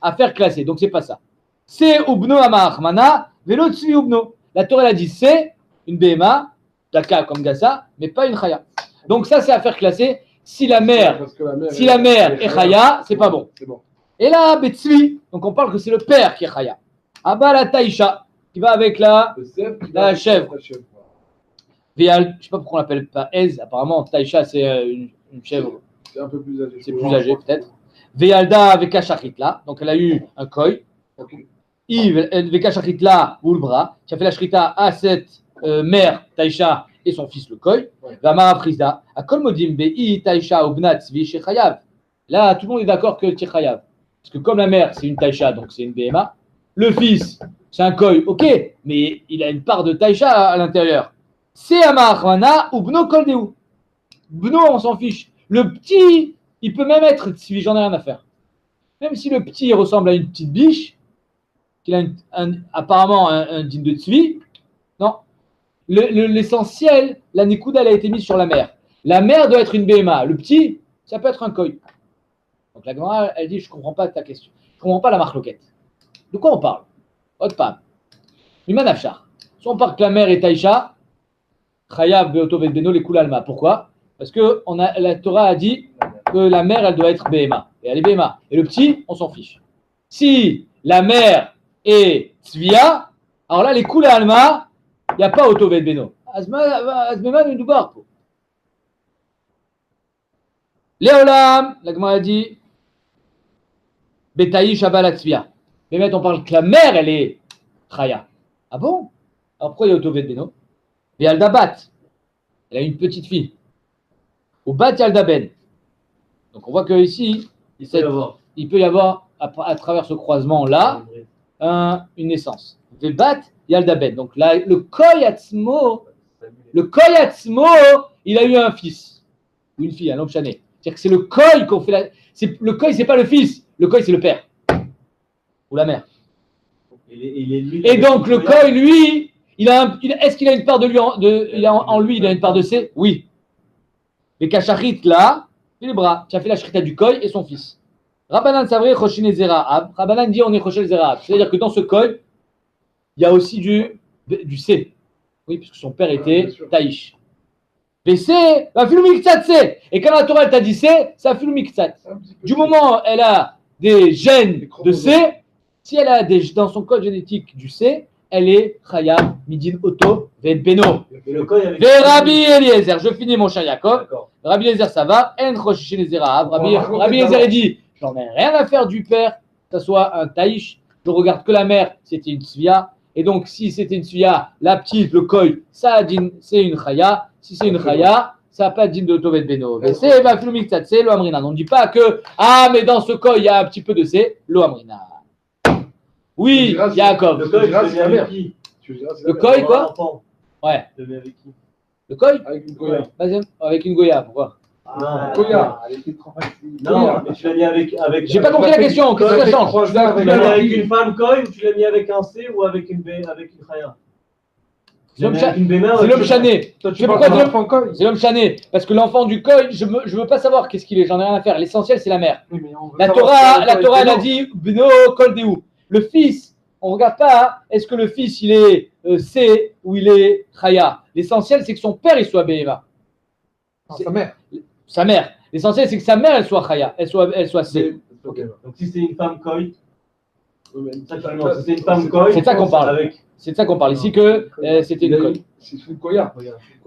[SPEAKER 2] Affaire classée, donc c'est pas ça. C'est Ubno Amahmana, Velo Tzvi Ubno. La Torah elle a dit c'est une BMA, Daka comme Gassa, mais pas une Chaya. Donc ça c'est affaire classée. Si la mère
[SPEAKER 5] Parce que la mère,
[SPEAKER 2] Si la mère est Chaya, c'est pas bon.
[SPEAKER 5] C'est bon.
[SPEAKER 2] Et là, Betzvi, donc on parle que c'est le père qui est Chaya. Abba la Taïcha, qui va avec la
[SPEAKER 5] Le sève qui
[SPEAKER 2] La
[SPEAKER 5] va-
[SPEAKER 2] chèvre.
[SPEAKER 5] La chèvre.
[SPEAKER 2] Véal, je sais pas pourquoi on l'appelle pas Ez, apparemment Taïcha c'est une chèvre,
[SPEAKER 5] C'est un peu plus âgé.
[SPEAKER 2] c'est plus âgé peut-être. Véalda avec Kachachitla, donc elle a eu un koi.
[SPEAKER 5] Ok.
[SPEAKER 2] Yves, avec Kachachitla ou le bras, qui a fait la shrita à cette mère Taïcha et son fils le koi. Vamara Frisda, à Kolmodim Bei Taïcha ou Bnat Tzvi chez Chayav. Là, tout le monde est d'accord que c'est Chayav. Parce que comme la mère c'est une Taïcha, donc c'est une BMA, le fils c'est un koi, ok, mais il a une part de Taïcha à l'intérieur. C'est Amahmana ou Bno Koldeu. Bno, on s'en fiche. Le petit, il peut même être Tzvi, j'en ai rien à faire. Même si le petit ressemble à une petite biche, qu'il a apparemment un digne de Tzvi, non. L'essentiel, la Nikuda, elle a été mise sur la mère. La mère doit être une BMA. Le petit, ça peut être un koi. Donc la Gemara, elle dit, je ne comprends pas ta question. Je ne comprends pas la marloquette. De quoi on parle? Autre pas. Miman Afshar. Soit on parle que la mère est Taïcha, Chayav Beoto Beno les Koulalma. Pourquoi? Parce que la Torah a dit que la mère, elle doit être BMA. Et elle est BMA. Et le petit, on s'en fiche. Si la mère est Tzvia, alors là, les Koulalma, il n'y a pas Oto Beno. Azmema ne nous barre. Léolam, la Gemara a dit Betaï Shabbat Tzvia. Mais maintenant, on parle que la mère, elle est Chaya. Ah bon? Alors pourquoi il y a Oto Beno? Et Alda Bat, elle a une petite fille. Ou Bat Alda Ben. Donc on voit que ici, il peut y avoir, à travers ce croisement-là, une naissance. Et Bat Yalda Ben. Donc là, le Koyatzmo, il a eu un fils. Ou une fille, un homme chané. C'est-à-dire que c'est le Koy qu'on fait la. Le Koy, c'est pas le fils. Le Koy, c'est le père. Ou la mère. Et donc le Koy, lui, est-ce qu'il a une part de lui en lui, il a une part de C? Oui. Les Kachachit, là, il les bras. Tu as fait la shrita du Koy et son fils. Rabbanan Savri, Choshine Zera'ab. Rabbanan dit on est Choshine Zera'ab. C'est-à-dire que dans ce Koy, il y a aussi du C. Oui, puisque son père était Taïch. Mais C, la Filumiktsat C. Et quand la Torah elle t'a dit C, c'est la Filumiktsat. Du moment où elle a des gènes de C, si elle a dans son code génétique du C, elle est Chaya, Midin, Oto, Ved Beno. Ve Rabbi Eliezer, je finis mon cher Yaakov. Rabbi Eliezer, ça va. En Choshishin Ezera'av. Rabbi Eliezer, il dit j'en ai rien à faire du père, que ce soit un Taïch. Je regarde que la mère, c'était une Tzvia. Et donc, si c'était une Tzvia, la petite, le Koy, ça c'est une Chaya. Si c'est une Chaya, ça n'a pas de digne de Tovet Beno. C'est ma Filumiktsat, c'est lo Amrina. On ne dit pas que, mais dans ce Koy, il y a un petit peu de C, lo Amrina. Oui, Yaakov.
[SPEAKER 3] Le Koy, c'est avec qui?
[SPEAKER 2] Le Koy, quoi? Ouais. Le Koy?
[SPEAKER 5] Avec une Goya.
[SPEAKER 2] Avec une Goya, pourquoi?
[SPEAKER 5] Goya.
[SPEAKER 3] Non, mais tu l'as mis avec.
[SPEAKER 2] J'ai pas compris la question, qu'est-ce que ça change?
[SPEAKER 3] Tu l'as mis avec une femme Koy ou tu l'as mis avec un C ou avec une Chaya?
[SPEAKER 2] C'est l'homme chané. C'est l'homme chané. Parce que l'enfant du Koy, je veux pas savoir qu'est-ce qu'il est, j'en ai rien à faire. L'essentiel, c'est la mère. La Torah, elle a dit Beno Kol Deu. Le fils, on regarde pas, est-ce que le fils, il est C ou il est Chaya. L'essentiel, c'est que son père, il soit Behema.
[SPEAKER 1] Sa mère.
[SPEAKER 2] Sa mère. L'essentiel, c'est que sa mère, elle soit Chaya, elle soit C.
[SPEAKER 3] Okay. Donc si c'est une femme Koy, c'est une femme Koy.
[SPEAKER 2] C'est de ça qu'on parle. C'est de ça qu'on parle ici que c'était une Koy.
[SPEAKER 5] C'est une Goya.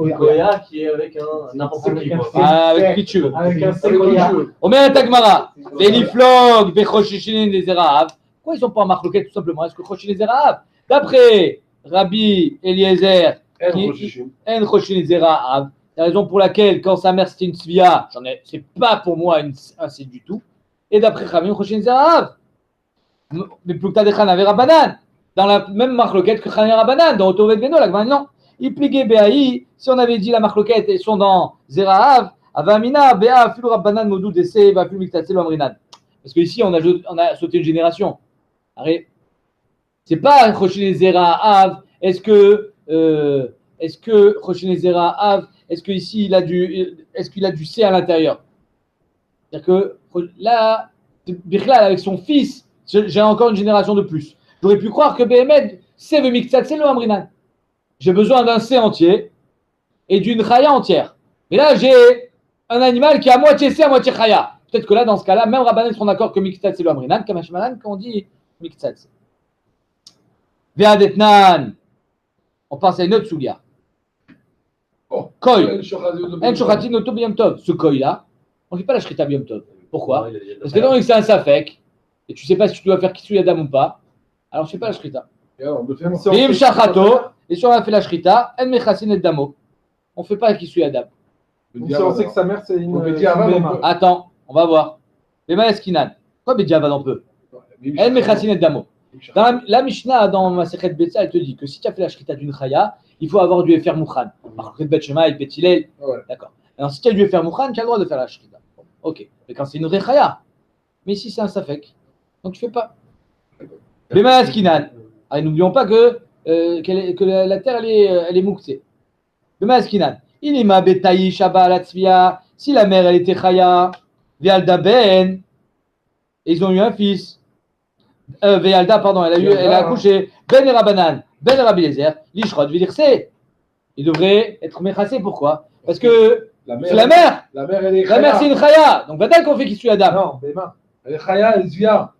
[SPEAKER 3] Une Goya qui est avec n'importe qui.
[SPEAKER 2] Avec qui tu veux.
[SPEAKER 4] Avec un Goya.
[SPEAKER 2] Omer Tagmara, Beniflog, Bechoshishin des Zera'av. Pourquoi ils sont pas en marloquette tout simplement? Est-ce que Choshin des Zera'av? D'après Rabbi Eliezer, En Choshin des Zera'av, la raison pour laquelle, quand sa mère c'était une Tzvia, c'est pas pour moi un C du tout. Et d'après Rabbi Choshin des Zera'av, mais Plukta de Chana Rabbanan, dans la même marloquette que Chana Rabbanan, dans Otovet Beno, là, non. Il pliquait Béaï, si on avait dit la marloquette, ils sont dans Zera'av, Avamina, Bea, Filu Rabbanan, Modou, Dessé, va plus Miktatselo Amrinan. Parce que ici, on a sauté une génération. Arrête. C'est pas Choshen Zera Av. Est-ce que Choshen Zera Av, est-ce que ici qu'il a du C à l'intérieur? C'est-à-dire que là, Bichlal avec son fils, j'ai encore une génération de plus. J'aurais pu croire que Behemed, c'est le Miktatselo Amrinan. J'ai besoin d'un C entier et d'une Chaya entière. Mais là, j'ai un animal qui est à moitié C, à moitié Chaya. Peut-être que là, dans ce cas-là, même Rabbanan seront d'accord que Miktatselo Amrinan, Kamashmalan, quand on dit Miktats. Ve'adetnan. On passe à une autre souga.
[SPEAKER 5] Oh,
[SPEAKER 2] Koi.
[SPEAKER 5] En
[SPEAKER 2] En shochatin oto b'yom tov. Ce koi-là, on ne fait pas la shrita b'yom tov. Pourquoi? Parce que donc c'est un safek, et tu ne sais pas si tu dois faire kisui adam ou pas, alors je ne fais pas la shrita. Ve'im shachato, et si on a fait la shrita, en mechasin et damo. On ne fait pas la kisui adam.
[SPEAKER 1] Donc, si on sait que sa mère, c'est une
[SPEAKER 5] Béma.
[SPEAKER 2] Attends, on va voir. Bema eskinan. Quoi Bédiavad on peut? En mechasin et damo. Dans la Mishnah, dans ma Sechet Betsa, elle te dit que si tu as fait la shrita d'une chaya, il faut avoir du Efer Mouchan. Par contre, Bet Shema et Bet Hillel. D'accord. Alors, si tu as du Efer Mouchan, tu as le droit de faire la shrita. Ok. Mais quand c'est une vraie chaya. Mais ici, c'est un safek. Donc, tu ne fais pas. Bema Askinan. Ah, n'oublions pas que la terre, elle est mouktée. Bema Askinan. Ilima Betaï Shaba Latzvia. Si la mère, elle était chaya, Vialda Ben, et ils ont eu un fils. Ve'alda, pardon, elle a accouché. Ben et Rabbanan, Ben et Rabbi Eliezer, l'Ishrod Vidirse. Il devrait être méchassé. Pourquoi? Parce que c'est la mère.
[SPEAKER 5] La mère, elle est
[SPEAKER 2] La mère, c'est une chaya. Donc, va-t-elle qu'on fait qui suit Adam?
[SPEAKER 1] Non, Béma.
[SPEAKER 5] Elle est chaya, elle zvia.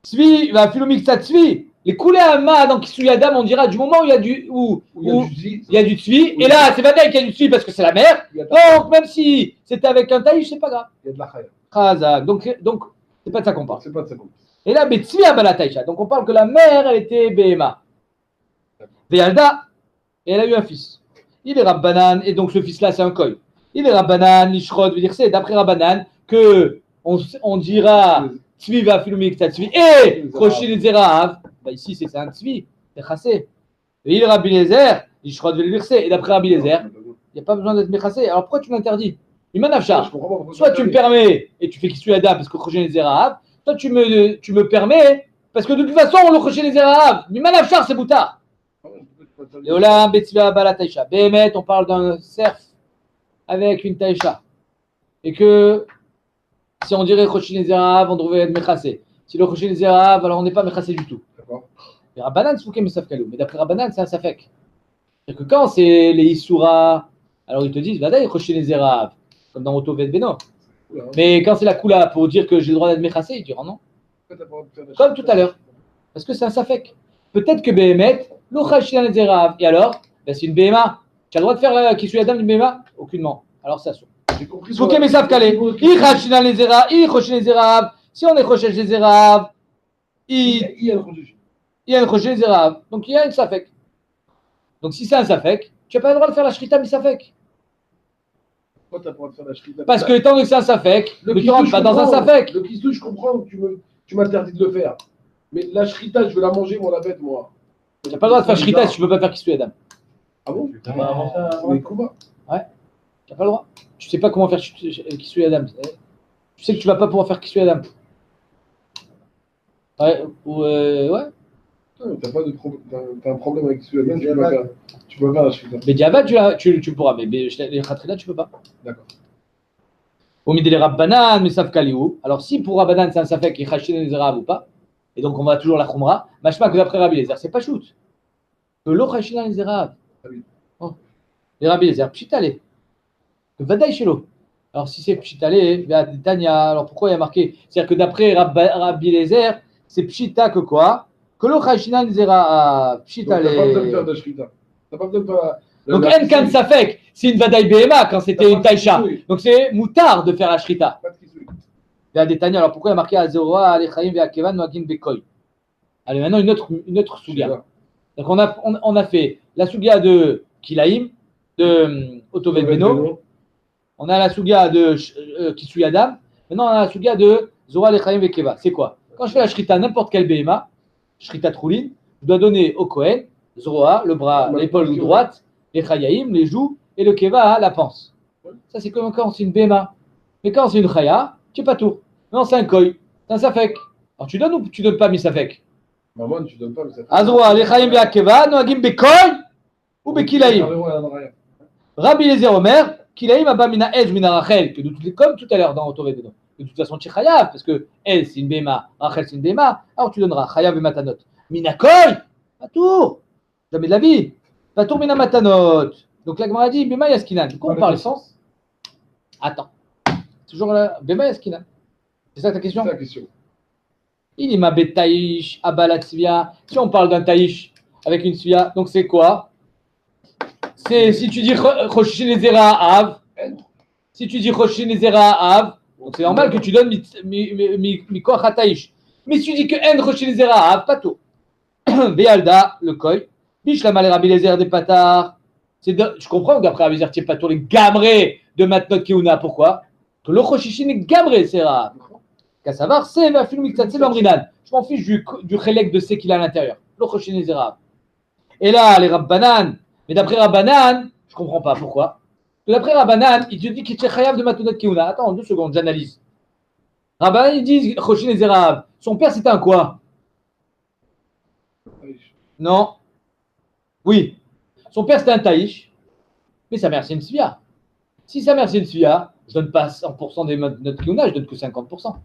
[SPEAKER 2] Tzvi, va Philomikta Tzvi. Les coulées à ma dans qui suit Adam, on dira du moment où il y a du il y a du Tzvi. Et là, c'est va-t-elle qu'il y a du Tzvi parce que c'est la mère. Donc, même si c'était avec un taïch, c'est pas grave.
[SPEAKER 5] Il y a de la chaya.
[SPEAKER 2] Chazak. Donc, c'est pas de ça qu'on parle.
[SPEAKER 5] C'est pas de ça qu'on parle.
[SPEAKER 2] Et là, Betzvi Abalataïcha. Donc, on parle que la mère, elle était Behema. Ve'alda, et elle a eu un fils. Il est Rabbanan, et donc ce fils-là, c'est un koy. Il est Rabbanan, Nishrod, veut dire c'est d'après Rabbanan que on dira Tzvi va filumik Tzvi et Kroshin Zerahav. Bah ici, c'est un Tzvi, c'est chassé. Et il est Rabbi Eliezer, Nishrod, veut dire c'est, et d'après Rabbi Eliezer, il n'y a pas besoin d'être méchassé. Alors pourquoi tu l'interdis? Imanafshar. Soit tu me permets et tu fais qu'il suit Adam parce que Kroshin Zerahav. Toi, tu me permets, parce que de toute façon, on le crochait les Arabes. Mais Manafchar, c'est boutard. Et Olam, Betzva, Bala, Taïcha. Béhémet, on parle d'un cerf avec une Taïcha. Et que si on dirait crocher les Arabes, on devrait être méchassé. Si le crocher les Arabes, alors on n'est pas méchassé du tout. Et Rabbanan, c'est mais Safkalou. Mais d'après Rabbanan, c'est un Safek. C'est-à-dire que quand c'est les Issoura, alors ils te disent, va d'ailleurs crocher les Arabes, comme dans Oto Vet Beno. Mais quand c'est la Kula pour dire que j'ai le droit d'être méchassé, ils diront non. Comme tout à l'heure. Parce que c'est un safek. Peut-être que Behemet, l'Ochashinan Zerav. Et alors, ben c'est une Behema. Tu as le droit de faire qui suit la dame d'une Behema? Aucunement. Alors ça saute. Souké mais savent calé. Ichashinan Zerav, Ichoshin Zerav. Si on est Chochesh Zerav, il y a un Chochesh Zerav. Donc il y a une safek. Donc si c'est un safek, tu n'as pas le droit de faire la shrita mais safek. Parce que étant donné que c'est un safek, tu ne rentres pas dans un safek.
[SPEAKER 5] Le kisou, je comprends que tu m'interdis de le faire. Mais la shrita, je veux la manger, moi, la bête, moi.
[SPEAKER 2] Tu n'as pas le droit de faire shrita si tu ne peux pas faire kisou Adam.
[SPEAKER 5] Ah bon?
[SPEAKER 3] Mais
[SPEAKER 5] comment?
[SPEAKER 2] Ouais. Tu n'as pas le droit. Tu ne sais pas comment faire kisou Adam. Tu sais que tu ne vas pas pouvoir faire kisou Adam. Ouais. Ouais.
[SPEAKER 5] T'as un problème avec kisou Adam, tu peux pas faire la shrita.
[SPEAKER 2] Mais Diavad, tu pourras. Mais les Khatrina, tu ne peux pas.
[SPEAKER 5] D'accord.
[SPEAKER 2] Au milieu des Rabbanan, mais Saf Kaliou. Alors, si pour Rabbanan, c'est un Safek qui est les Arabes ou pas, et donc on va toujours la Khumra, machma que d'après Rabbi Eliezer, c'est pas shoot. Que l'eau Khachina les Arabes. Oh. Les Rabbi Eliezer, pchitale. Que Vadaï chez l'eau. Alors, si c'est pchitale, Tanya, alors pourquoi il y a marqué? C'est-à-dire que d'après Rabbi Eliezer, c'est pchita que quoi? Que l'eau Khachina les Arabes. Pchitale.
[SPEAKER 5] T'as pas besoin de faire de shrita. T'as pas besoin de faire.
[SPEAKER 2] Donc, Enkan Safek, c'est une Vadaï Behema quand c'était une Taïcha. Donc, c'est moutard de faire la shrita. Alors pourquoi il y a marqué Azora, Alechaim, Veakevan, Noagin, Bekoy? Allez, maintenant une autre Sougia. Donc on a fait la Sougia de Kilaïm, de Otovet Beno. On a la Sougia de Kisui Adam. Maintenant on a la Sougia de Zora, Alechaim, Vekeva. C'est quoi? Quand je fais la Shrita, n'importe quel Behema, Shrita Troulin, je dois donner au Kohen, Zora, le bras, l'épaule droite, les Chayaim, les joues, et le Keva, la panse. Ça, c'est comme quand c'est une BMA. Mais quand c'est une Chaya, tu n'es pas tout. Non, c'est un Koi. C'est un Safek. Alors tu donnes ou tu donnes pas Misafek?
[SPEAKER 5] Maman, tu donnes pas, mais ça fait.
[SPEAKER 2] Azroa, les Chaim Be'akeva, Noagim Bekoi ou Bekilaim. Rabbi Eliezer Omer, Kilaim Abba Mina Ez Mina Rachel, que comme tout à l'heure dans Otové dedans. De toute façon, tu es Chayav, parce que El c'est une BMA, Rachel c'est une BMA, alors tu donneras Chayav et Matanot. Mina Koi, pas tout. Jamais de la vie. Pas tout Mina Matanot. Donc la Gemara dit Bema Yaskinan. De quoi on parle?
[SPEAKER 1] Sens.
[SPEAKER 2] Attends. Toujours là, Bema Yaskinan. C'est ça ta question?
[SPEAKER 5] C'est la question.
[SPEAKER 2] Il y a Betaïch, Abalat Svia. Si on parle d'un Taïch avec une Svia, donc c'est quoi? C'est si tu dis Choshin Ezera Av. Si tu dis Choshin Ezera Av, donc c'est normal que tu donnes Mikoach HaTaïch. Mais si tu dis que En Choshin Ezera Av, pas tout. Bealda, le Koi. Bishlama le Rabbi Eliezer des Patars. Je comprends que d'après Rabbi Eliezer, tu n'es pas tous les gamrés de Matnot Keuna. Pourquoi? Que le Choshin est gamré, c'est rare. Qu'à savoir, c'est la film c'est l'amrinan. Je m'en fiche du chélek de C qu'il a à l'intérieur. Le Choshin est rare. Et là, les Rabbanan. Mais d'après Rabbanan, je ne comprends pas pourquoi. D'après Rabbanan, il te dit qu'il est chayav de Matnot Keuna. Attends, 2 secondes, j'analyse. Rabbanan, ils disent Choshin est rare. Son père, c'était un quoi? Non. Oui. Son père, c'était un taïch. Mais sa mère, c'est une svia. Si sa mère, c'est une svia, je ne donne pas 100% des Matnot Keuna, je donne que 50%.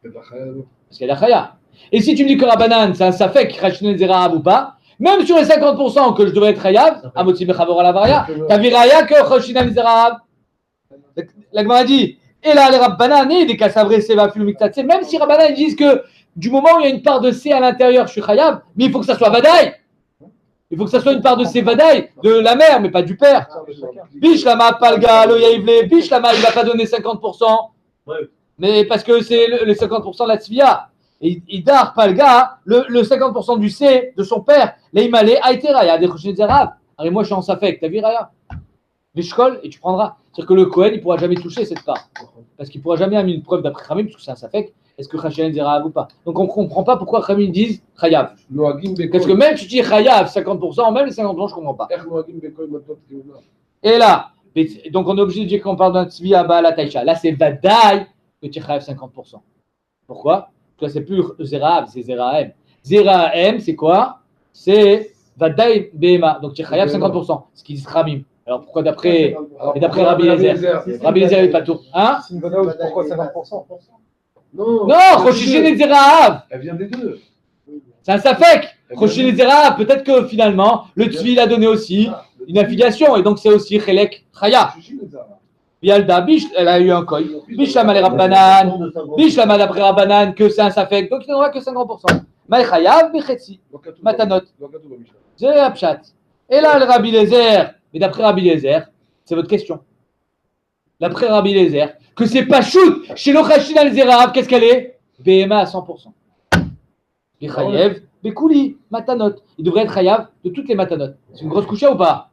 [SPEAKER 2] Parce qu'il y a la chaya. Et si tu me dis que Rabbanan, c'est un safek, Choshin est rare ou pas, même sur les 50% que je devrais être chayav, à motif Mechavor à la varia, t'as vu raya que Choshin Ezera. La Gemara dit, et là les Rabbanan, et des Kassavré, Seva, Fulumiktatse, même si Rabbanan ils disent que du moment où il y a une part de C à l'intérieur, je suis chayav, mais il faut que ça soit Vadaï. Il faut que ça soit une part de C Vadaï, de la mère, mais pas du père. Bishlama, Palga, le Yaivle, Bishlama, il ne va pas donner 50%, mais parce que c'est les 50% de la Tzvia. Et Idar Palga, le 50% du C de son père, l'Eimale, Aïtera, il y a des Choshin Ezera. Alors moi je suis en Safek, t'as vu Raya? Vishkol, et tu prendras. C'est-à-dire que le Kohen, il ne pourra jamais toucher cette part. Parce qu'il ne pourra jamais amener une preuve d'après Khamim, parce que c'est un Safek, est-ce que Choshin Ezera ou pas? Donc on ne comprend pas pourquoi Khamim disent Chayav. Parce que même si tu dis Chayav 50%, même les 50%, je ne comprends pas. Et là, donc on est obligé de dire qu'on parle d'un Tzvi Abba la Taïcha. Là c'est Vadaï que tu Chayav 50%. Pourquoi? Parce que c'est plus Zerahav, c'est Zerahem. Zerahem, c'est quoi? C'est Vadaï Behema. Donc tu Chayav 50%. Ce qui dit Khamim. Alors pourquoi d'après Rabbi Eliezer? Rabbi Eliezer n'est pas tout. Hein?
[SPEAKER 1] C'est une Vadaï, pourquoi 50%?
[SPEAKER 5] Non,
[SPEAKER 2] Choshin et Zerahav.
[SPEAKER 5] Elle vient des deux.
[SPEAKER 2] C'est un Safek. Choshin et Zerahav. Peut-être que finalement, le Tzvi l'a donné aussi une affiliation. Et donc c'est aussi Chelek Chaya. Bialda, Bish, elle a eu un koi. Bishlama les Rabbanan. Bishlama d'après Rabbanan que c'est un Safek. Donc il n'en aura que 50%. Maïchayav, Bechetzi. Matanot. C'est Apshat. Et là, le Rabbi Eliezer. Mais d'après Rabbi Eliezer, c'est votre question. D'après Rabbi Eliezer, que c'est pas shoot chez l'Ochashin al-Zerahav, qu'est-ce qu'elle est? BMA à 100%. Bechayev, Bekouli, Matanot. Il devrait être Chayav de toutes les Matanot. C'est une grosse coucha ou pas?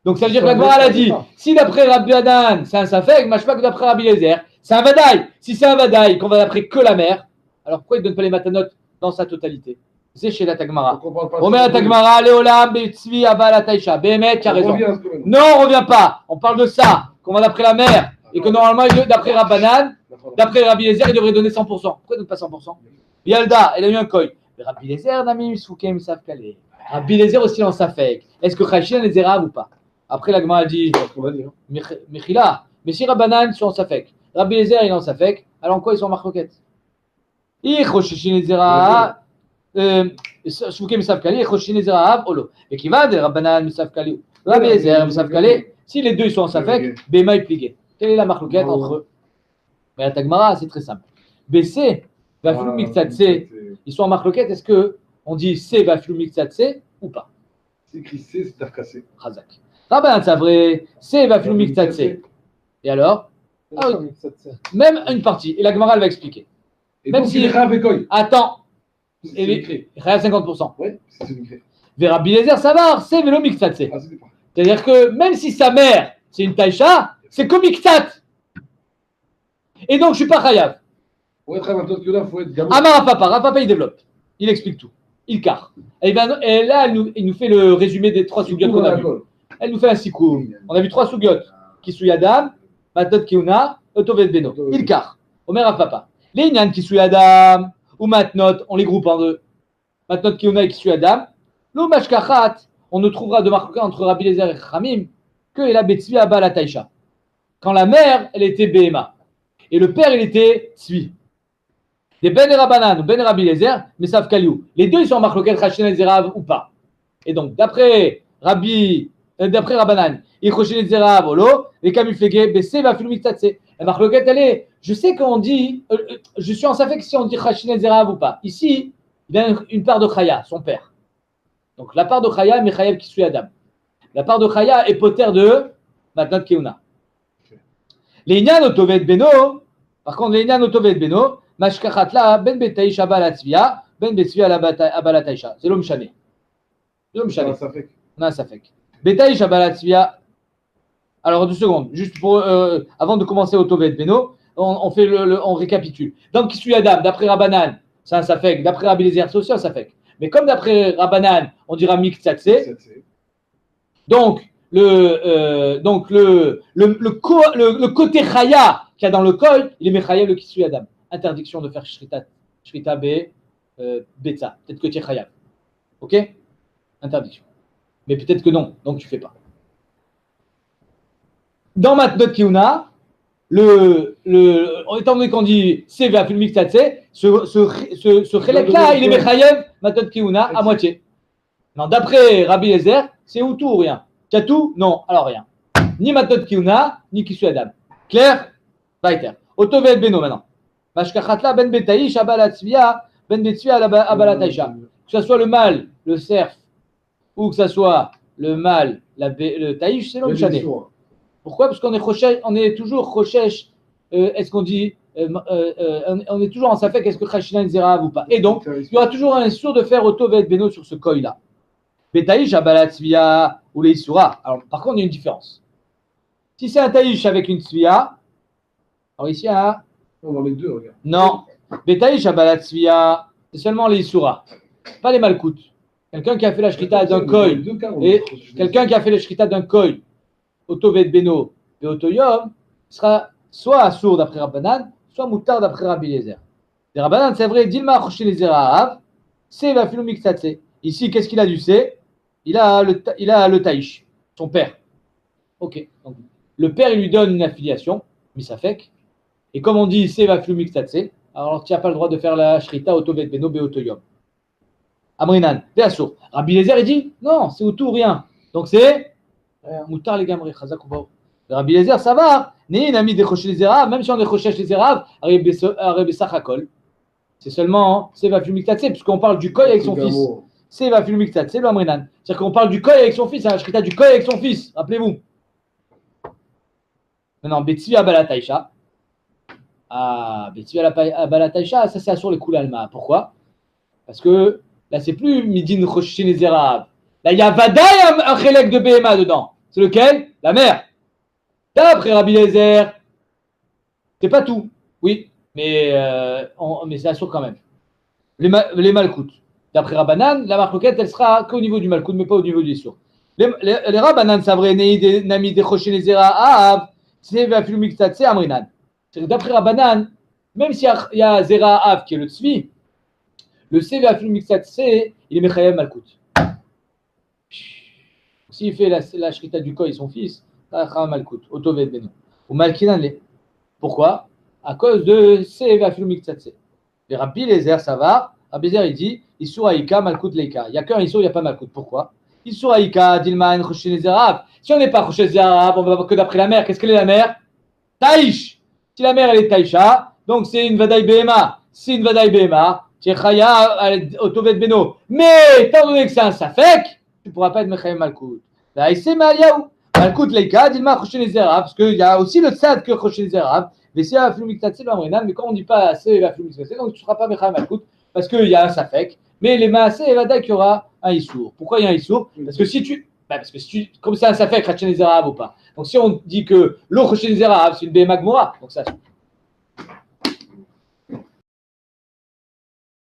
[SPEAKER 2] Donc ça veut dire que la Gemara a dit, si d'après Rabbi Adan, c'est un Safek, machma que d'après Rabbi Eliezer, c'est un Vadaï. Si c'est un Vadaï, qu'on va d'après que la mère, alors pourquoi il ne donne pas les Matanot dans sa totalité? C'est chez la Tagmara. Omer la Tagmara, Léolam, Betzvi, Abba la Taïcha. Bémet, tu as raison. Non, on ne revient pas. On parle de ça, qu'on va d'après la mère, et que normalement, d'après Rabbanan, d'après Rabbi Eliezer, il devrait donner 100%. Pourquoi il ne donne pas 100%? Bialda, elle a eu un koi. Mais Rabbi Eliezer, Nami, Soukem, Safkalé. Rabbi Eliezer aussi en Safek. Est-ce que Chachin les Zerahav ou pas? Après, la Gemara dit Mechila. Mais si Rabbanan sont en Safek, Rabbi Eliezer il est en Safek, alors en quoi ils sont en marloquette? Chachin les Zerahav. Soukem Safkalé, Chachin les Zerahav, Olo. Et qui va de Rabbanan, Safkalé. Rabbi Eliezer, Safkalé. Si les deux ils sont en Safek, Bema est plié. Quelle est la marloquette entre eux? Mais la Tagmara, c'est très simple. BC, Vafilou Miktsatse, ils sont en marloquette. Est-ce qu'on dit C, Vafilou Miktsatse ou pas?
[SPEAKER 5] C'est écrit C, c'est Tarkassé.
[SPEAKER 2] Razak. Rabbanan, c'est vrai. C, Vafilou Miktsatse. Et alors? Même une partie. Et la Gemara, elle va expliquer.
[SPEAKER 5] Et
[SPEAKER 2] même
[SPEAKER 5] donc,
[SPEAKER 2] si. Attends.
[SPEAKER 5] C'est écrit.
[SPEAKER 2] Il reste 50%.
[SPEAKER 5] Oui, c'est écrit.
[SPEAKER 2] Vers Rabbi Eliezer, ça va. C, Vélo Miktsatse.
[SPEAKER 5] Ah, c'est pas.
[SPEAKER 2] C'est-à-dire que même si sa mère, c'est une taïcha, c'est comme Miktat. Et donc, je ne suis pas chayav.
[SPEAKER 5] Pour être un il faut être gamin.
[SPEAKER 2] Amar Papa, il développe. Il explique tout. Il carre. Et là, il nous fait le résumé des 3 sougiotes qu'on a vues. Elle nous fait un sikoum. On a vu 3 sougiotes. Kisuyadam, Matnot Kiuna, Otovet Beno. Ilkar, Omer Papa. Les Inyan Kisuyadam ou Matnot, on les groupe en deux. Matnot Kiuna et Kisuyadam. Lo Mashkachat, on ne trouvera de marque entre Rabbi Lezer et Chamim que la Betzvi Abba la Taïcha. Quand la mère, elle était Behema. Et le père, il était Tzvi. Des Ben et Rabbanan ou Ben et Rabbi Lezer, mais Sav Kaliou. Les deux, ils sont en marloquet Chachin et Zerav ou pas. Et donc, d'après Rabbanan, il Chachin et Zerav, Olo, et Kamuflege, Bessé, va filmer Tatse. La marloquet, elle est, je sais qu'on dit, je suis en safek si on dit Chachin et Zerav ou pas. Ici, il a une part de Chaya, son père. Donc, la part de Chaya, Mechayev qui suit Adam. La part de Chaya est poter de Matnot Keuna. Les Inyan Otovet Beno, par contre, les Inyan Otovet Beno, Mashkachatla, Ben Betaish Abalatzvia, Ben Betzvia Abalataisha. C'est l'homme chané. L'homme chané. On a un safek. Betaish Abalatzvia. Alors, 2 secondes. Juste pour, avant de commencer Otovet Beno, on récapitule. Donc, qui suit Adam, d'après Rabbanan, c'est un safek. D'après Rabbi Lezer, c'est aussi un safek. Mais comme d'après Rabbanan, on dira Miktsatse. Donc, le côté Chaya qu'il y a dans le Kol, il est Mechayev le Kisui Adam. Interdiction de faire Shrita B, Betza. Peut-être que tu es Chayav. Ok? Interdiction. Mais peut-être que non, donc tu ne fais pas. Dans Matnot Kiuna, étant donné qu'on dit Seva Fulmik Tatse, ce Chelek-là, il est Mechayev Matnot Kiuna à moitié. Non, d'après Rabbi Lezer, c'est ou tout ou rien. Tu as tout? Non, alors rien. Ni Matnot Kiuna, ni Kisui Adam. Clair? Vaiter. Otovet Beno maintenant. Mashkachatla ben Betaish Abalatzvia, ben Betzvia Abalataisha. Que ce soit le mâle, le cerf, ou que ce soit le mâle, le taïch, c'est l'homme chané. Pourquoi? Parce qu'on est toujours Rochesh, est-ce qu'on dit, on est toujours en safek, est-ce que Chachina Zerav ou pas? Et donc, il y aura toujours un sourd de faire Otovet Beno sur ce koi-là. Betaish Abalatzvia ou les Isura. Alors, par contre, il y a une différence. Si c'est un taïch avec une Tzvia, alors ici,
[SPEAKER 5] on va les deux, regarde.
[SPEAKER 2] non. Betaish Abalatzvia, c'est seulement les Isura, pas les Malkout. Quelqu'un qui a fait la Shrita d'un koi, et quelqu'un qui a fait la Shrita d'un koi, Otovet Beno et Otoyom, sera soit sourd d'après Rabbanan, soit moutard d'après Rabbi Lezer. Les Rabbanan, c'est vrai, Dilma Choshe les Zerahav, c'est Vafilu Miktsatse. Ici, qu'est-ce qu'il a du C? Il a le taïch, son père. Ok. Donc, le père, il lui donne une affiliation, Misafek. Et comme on dit, c'est Vafilu Miktsatse, alors tu n'as pas le droit de faire la Shrita Otovet Beno Beotoyom. Amrinan, Béassour. Rabbi Lezer, il dit, non, c'est tout ou rien. Donc c'est Moutar les Gamri, Chazak ou Rabbi Lezer, ça va. Né, une amie de Choché les Zerav, même si on est Choché les Zerav, Rebessachakol. C'est seulement, c'est Vafilu Miktsatse, puisqu'on parle du Koi avec son fils. C'est Vafilu Miktsatse, le Amrinan. C'est-à-dire qu'on parle du Koi avec son fils, c'est la Shrita du Koi avec son fils, rappelez-vous. Maintenant, Betzvi Abalataisha. Ah, Betzvi Abalataisha, ça c'est Assur les Koulalma. Pourquoi? Parce que là, c'est plus Midin Choshin les Zerav. Là, il y a Vadaï un Chelek de Behema dedans. C'est lequel? La mère. D'après Rabbi Lezer, c'est pas tout. Oui, mais c'est Assur quand même. Les Malkout. D'après Rabbanan, la marloquette, elle sera qu'au niveau du Malkout, mais pas au niveau du Issur. Les Rabbanan, c'est vrai, Nami de Choshin les Zerav, c'est Vafilu Miktsatse Amrinan. D'après Rabbanan, même s'il y a Zerahav qui est le Tzvi, le CV Vafilu Miktsatse, il est Mechayev Malkout. S'il fait la Shrita du Koi et son fils, Mechayev Malkout, Otovet Beno. Ou Malkinan le. Pourquoi? À cause de CV Vafilu Miktsatse. Les Rabbi Lezer, ça va. Rabbi Lezer, il dit Isur Aïka, Malkout Leika. Il n'y a qu'un Isur, il n'y a pas Malkout. Pourquoi? Isur Aïka, Dilman, Choshin Zerav. Si on n'est pas Choshin Zerav, on va voir que d'après la mère. Qu'est-ce qu'elle est la mère? Taïch. Si la mère, elle est Taïcha, donc c'est une Vadaï Behema. Si une Vadaï Behema, c'est Chaya Otovet Beno. Mais, étant donné que c'est un Safek, tu ne pourras pas être Mechayev Malkout. Là, c'est Maliaou. Malkout Leika, Dilma Choshin Zerav. Parce qu'il y a aussi le tzad que Choshin Zerav. Mais c'est Vafilu Miktsatse, mais quand on ne dit pas c'est Vafilu Miktsatse, donc tu ne seras pas Mechayev Malkout. Parce qu'il y a un Safek. Mais les Maaseh et Vadaï, qu'il y aura un Issour. Pourquoi il y a un Issour? Parce que si tu. Comme c'est un Safek, Choshin Zerav ou pas. Donc si on dit que l'eau Choshin Zerav, c'est une Behema Gmora, donc ça.